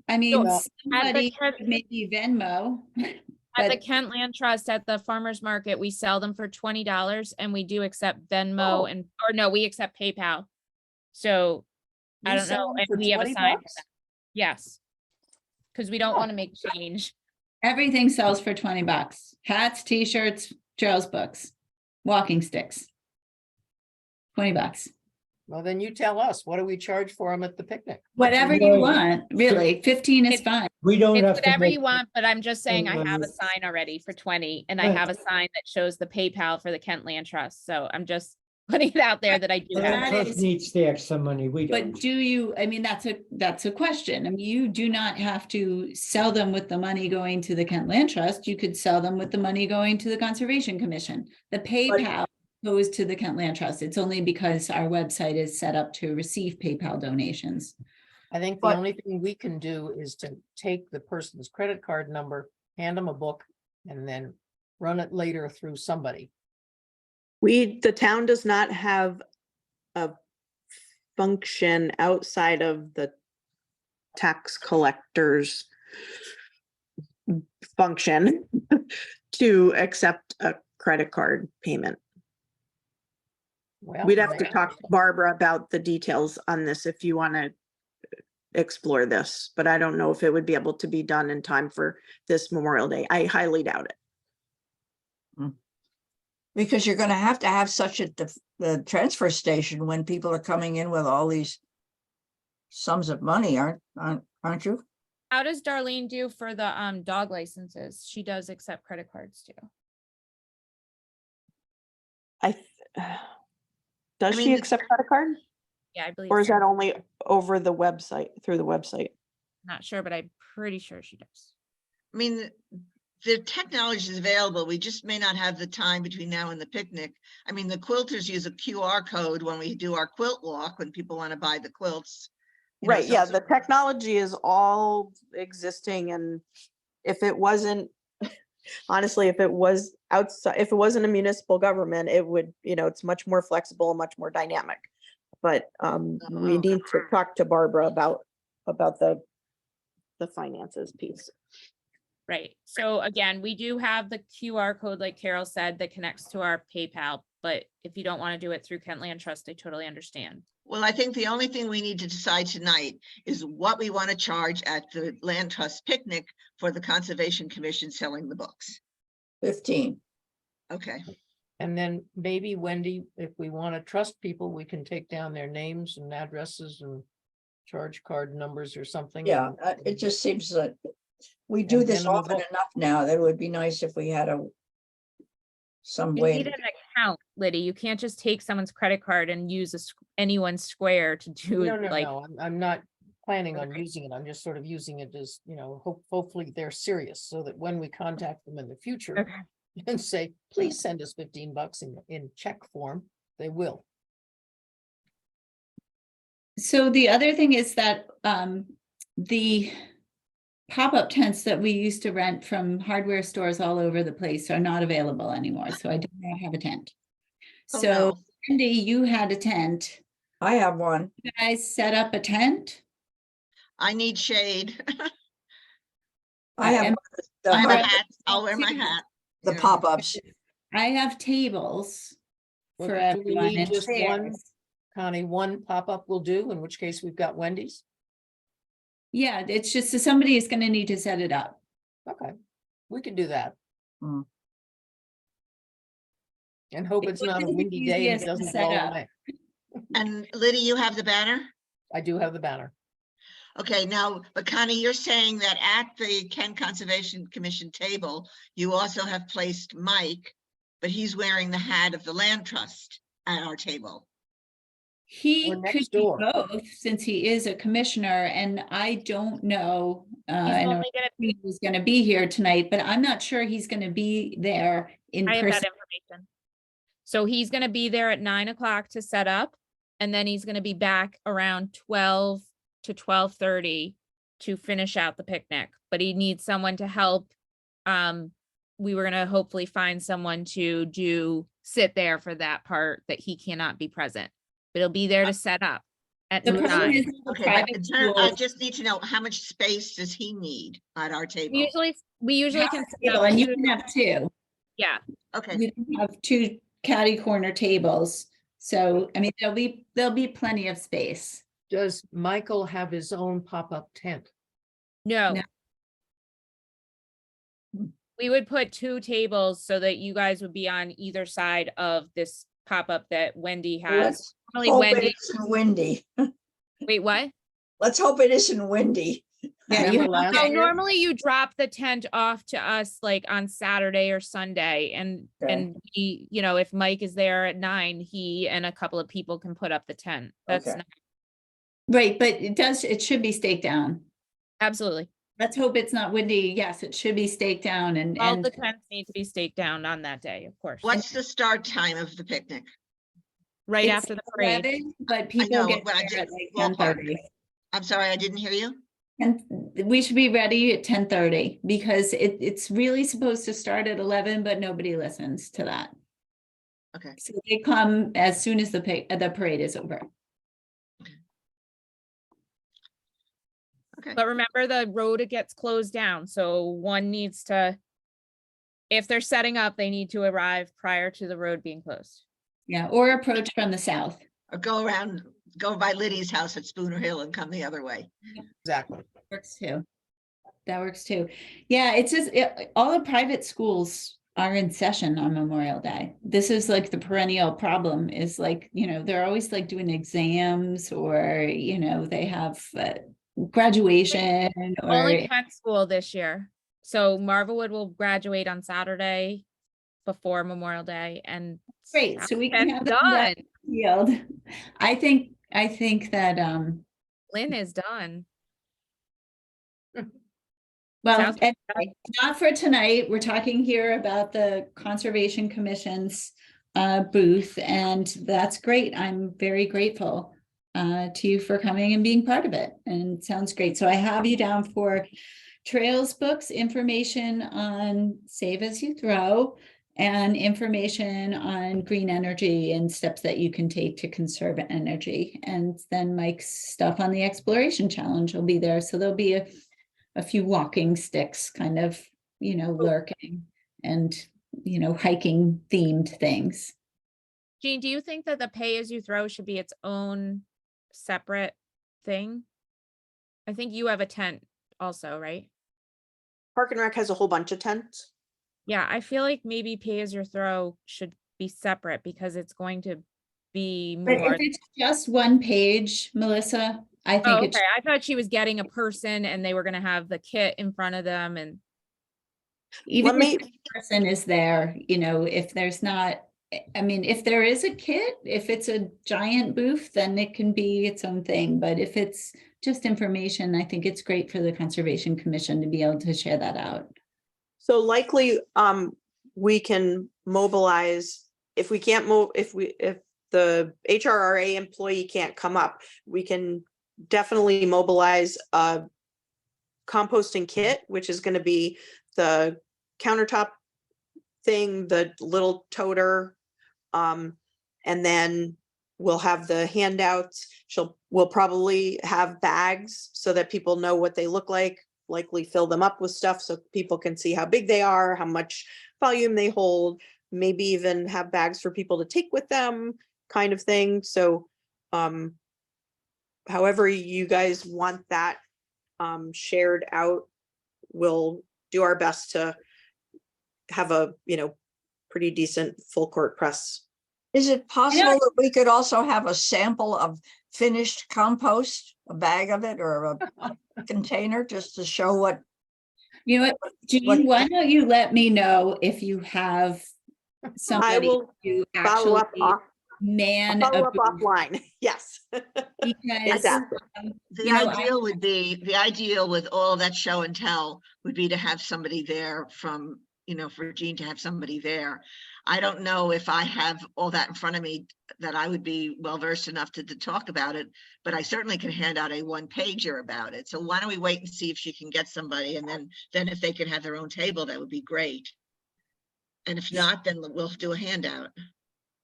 I mean, Well, somebody Kent- could maybe Venmo. at the but- Kent Land Trust at the farmer's market, we sell them for $20 and we do accept Oh. Venmo and, or no, we accept PayPal. So I you don't sell know, them and for we have a 20 sign for bucks? that. Yes. Because we don't Huh. want to make change. Everything sells for 20 bucks. Hats, t-shirts, Cheryl's books, walking sticks. 20 bucks. Well, then you tell us, what do we charge for them at the picnic? Whatever you No, want, really. 15 is It's- fine. We don't It's have to whatever make, you want, but I'm just saying I have a money. sign already for 20 and I Right. have a sign that shows the PayPal for the Kent Land Trust. So I'm just putting it out there that I do the have. That trust is- needs the extra money, we But don't. do you, I mean, that's a question. I mean, you do not have to sell them with the money going to the Kent Land Trust. You could sell them with the money going to the Conservation Commission. The PayPal goes to the Kent Land Trust. It's only because our website is set up to receive PayPal donations. I think the But- only thing we can do is to take the person's credit card number, hand them a book, and then run it later through somebody. The town does not have a function outside of the tax collector's function to accept a credit card payment. Well, We'd have to maybe- talk to Barbara about the details on this if you want to explore this, but I don't know if it would be able to be done in time for this Memorial Day. I highly doubt it. Because you're gonna have to have such at the transfer station when people are coming in with all these sums of money, aren't you? How does Darlene do for the dog licenses? She does accept credit cards too. Does mean, she the- accept credit card? Yeah, I believe. Or is so. that only over the website, through the website? Not sure, but I'm pretty sure she does. I mean, the technology is available. We just may not have the time between now and the picnic. I mean, the quilters use a QR code when we do our quilt walk, when people want to buy the quilts. You know, Right, so yeah, it's- the technology is all existing, and if it wasn't, honestly, if it was outside, if it wasn't a municipal government, it would, it's much more flexible, and much more dynamic. But we need to talk to Barbara about the finances piece. Right. So again, we do have the QR code, like Carol said, that connects to our PayPal. But if you don't want to do it through Kent Land Trust, I totally understand. Well, I think the only thing we need to decide tonight is what we want to charge at the Land Trust picnic for the Conservation Commission selling the books. 15. Okay, And then maybe Wendy, if we want to trust people, we can take down their names and addresses and charge card numbers or something. Yeah, and- it just seems that we do And this then we'll often vote. enough now that it would be nice if we had some You way. need an account, Liddy. You can't just take someone's credit card and use anyone's Square to do No, it no, like. no, I'm not planning on Okay. using it. I'm just sort of using it as, hopefully they're serious so that when we contact them in the future Okay. and say, please send us 15 bucks in check form, they will. So the other thing is that the pop-up tents that we used to rent from hardware stores all over the place are not available anymore. So I do not have a tent. Oh, So no. Cindy, you had a tent. I have one. You guys set up a tent? I need shade. I have am- one of the I have a hard- hat. I'll wear my hat. the you know. pop-ups. I have tables Well, for do we everyone need and just one? chairs. Connie, one pop-up will do, in which case we've got Wendy's. Yeah, it's just that somebody is gonna need to set it up. Okay, we can do that. Hmm. And hope It it's not a wouldn't be windy day and easiest it to doesn't set blow up. away. And Liddy, you have the banner? I do have the banner. Okay, now, but Connie, you're saying that at the Kent Conservation Commission table, you also have placed Mike but he's wearing the hat of the land trust at our table. He Or could next do door. both, since he is a commissioner, and I don't know. He's I know only gonna, he was gonna be here tonight, but I'm not sure he's gonna be there in I have that person. information. So he's gonna be there at 9 o'clock to set up, and then he's gonna be back around 12 to 12:30 to finish out the picnic, but he needs someone to help. We were gonna hopefully find someone to sit there for that part that he cannot be present. But he'll be there to set up at The problem 9. is the Okay, but private in turn, I schools just need to know, how much space does he need at our table? We usually have can. a set table, up and you two- can have two. Yeah, Okay, You can have two catty corner tables. So, I mean, there'll be plenty of space. Does Michael have his own pop-up tent? no. No. We would put 2 tables so that you guys would be on either side of this pop-up that Wendy has. Let's Normally hope it Wendy, isn't windy. wait, what? Let's hope it isn't windy. Yeah, Remember you last So year? normally you drop the tent off to us like on Saturday or Sunday Okay. and he, you know, if Mike is there at 9, he and a couple of people can put up the tent. That's Okay. not, right, but it should be staked down. absolutely. Let's hope it's not windy. Yes, it should be staked down All and the tents need to be staked down on that day, of course. what's the start time of the picnic? Right it's after the parade. 11, but I people know, get but I there at just like ballpark. 10:30. I'm sorry, I didn't hear you. And we should be ready at 10:30 because it's really supposed to start at 11, but nobody listens to that. Okay. So they come as soon as the parade is over. Okay, But remember, the road, it gets closed down, so one needs to, if they're setting up, they need to arrive prior to the road being closed. Yeah, or approach from the south. or go around, go by Lydia's house at Spooner Hill and come the other way. Exactly. Works too. That works too. Yeah, it's just, all the private schools are in session on Memorial Day. This is like the perennial problem is like, you know, they're always like doing exams or, you know, they have graduation Only or, Kent school this year. So Marvelwood will graduate on Saturday before Memorial Day and. great, so we can Kent's have them in that done. field. I think that, Lynn is done. well, Sounds anyway, not for tonight. We're talking here about the Conservation Commission's booth, and that's great. I'm very grateful to you for coming and being part of it, and it sounds great. So I have you down for trails books, information on Save as You Throw, and information on green energy and steps that you can take to conserve energy. And then Mike's stuff on the Exploration Challenge will be there. So there'll be a few walking sticks kind of, you know, lurking and, you know, hiking themed things. Jean, do you think that the pay as you throw should be its own separate thing? I think you have a tent also, right? Park and Rec has a whole bunch of tents. Yeah, I feel like maybe pay as you throw should be separate because it's going to be But more. if it's just one page, Melissa, I Oh, think okay. it's, I thought she was getting a person and they were gonna have the kit in front of them and. even Let if me- the person is there, you know, if there's not, I mean, if there is a kit, if it's a giant booth, then it can be its own thing. But if it's just information, I think it's great for the Conservation Commission to be able to share that out. So likely, we can mobilize, if we can't move, if the HRRA employee can't come up, we can definitely mobilize a composting kit, which is gonna be the countertop thing, the little toter. And then we'll have the handouts. We'll probably have bags so that people know what they look like, likely fill them up with stuff so people can see how big they are, how much volume they hold, maybe even have bags for people to take with them, kind of thing. So however you guys want that shared out, we'll do our best to have a, you know, pretty decent full court press. Is it possible that we could also have a sample of finished compost, a bag of it or a container, just to show what? You know what, Jean, why don't you let me know if you have somebody will to Follow up actually off, man a follow up booth offline. Yes. because, Fantastic. The you know, ideal would be, the ideal with all that show and tell would be to have somebody there from, for Jean to have somebody there. I don't know if I have all that in front of me that I would be well versed enough to talk about it, but I certainly can hand out a one pager about it. So why don't we wait and see if she can get somebody, and then if they can have their own table, that would be great. And if not, then we'll do a handout.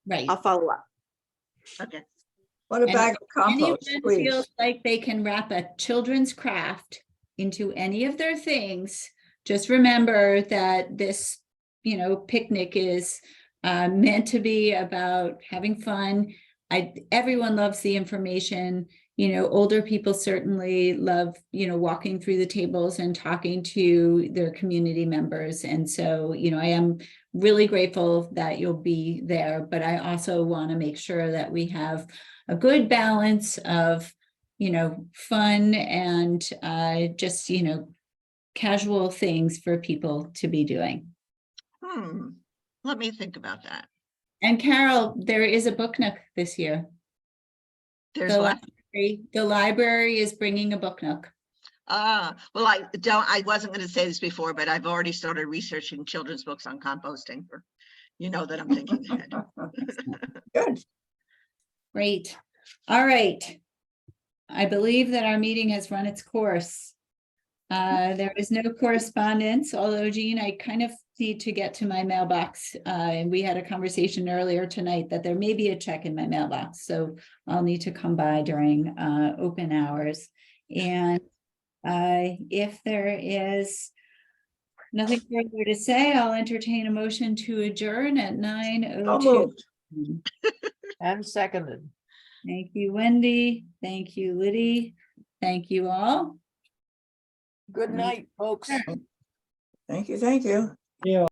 right. I'll follow up. Okay. What a And bag of compost, anyone please. feels like they can wrap a children's craft into any of their things, just remember that this, picnic is meant to be about having fun. Everyone loves the information. Older people certainly love, walking through the tables and talking to their community members. And so, I am really grateful that you'll be there, but I also want to make sure that we have a good balance of, fun and just, casual things for people to be doing. Let me think about that. And Carol, there is a book nook this year. There's The what? library is bringing a book nook. Well, I wasn't going to say this before, but I've already started researching children's books on composting. That I'm thinking ahead. Good. Great. All right. I believe that our meeting has run its course. There is no correspondence, although Jean, I kind of need to get to my mailbox. And we had a conversation earlier tonight that there may be a check in my mailbox, so I'll need to come by during open hours. And if there is nothing further to say, I'll entertain a motion to adjourn at So 9:02. moved. And seconded. Thank you, Wendy. Thank you, Liddy. Thank you all. Good night, folks. Thank you, thank you. Yeah.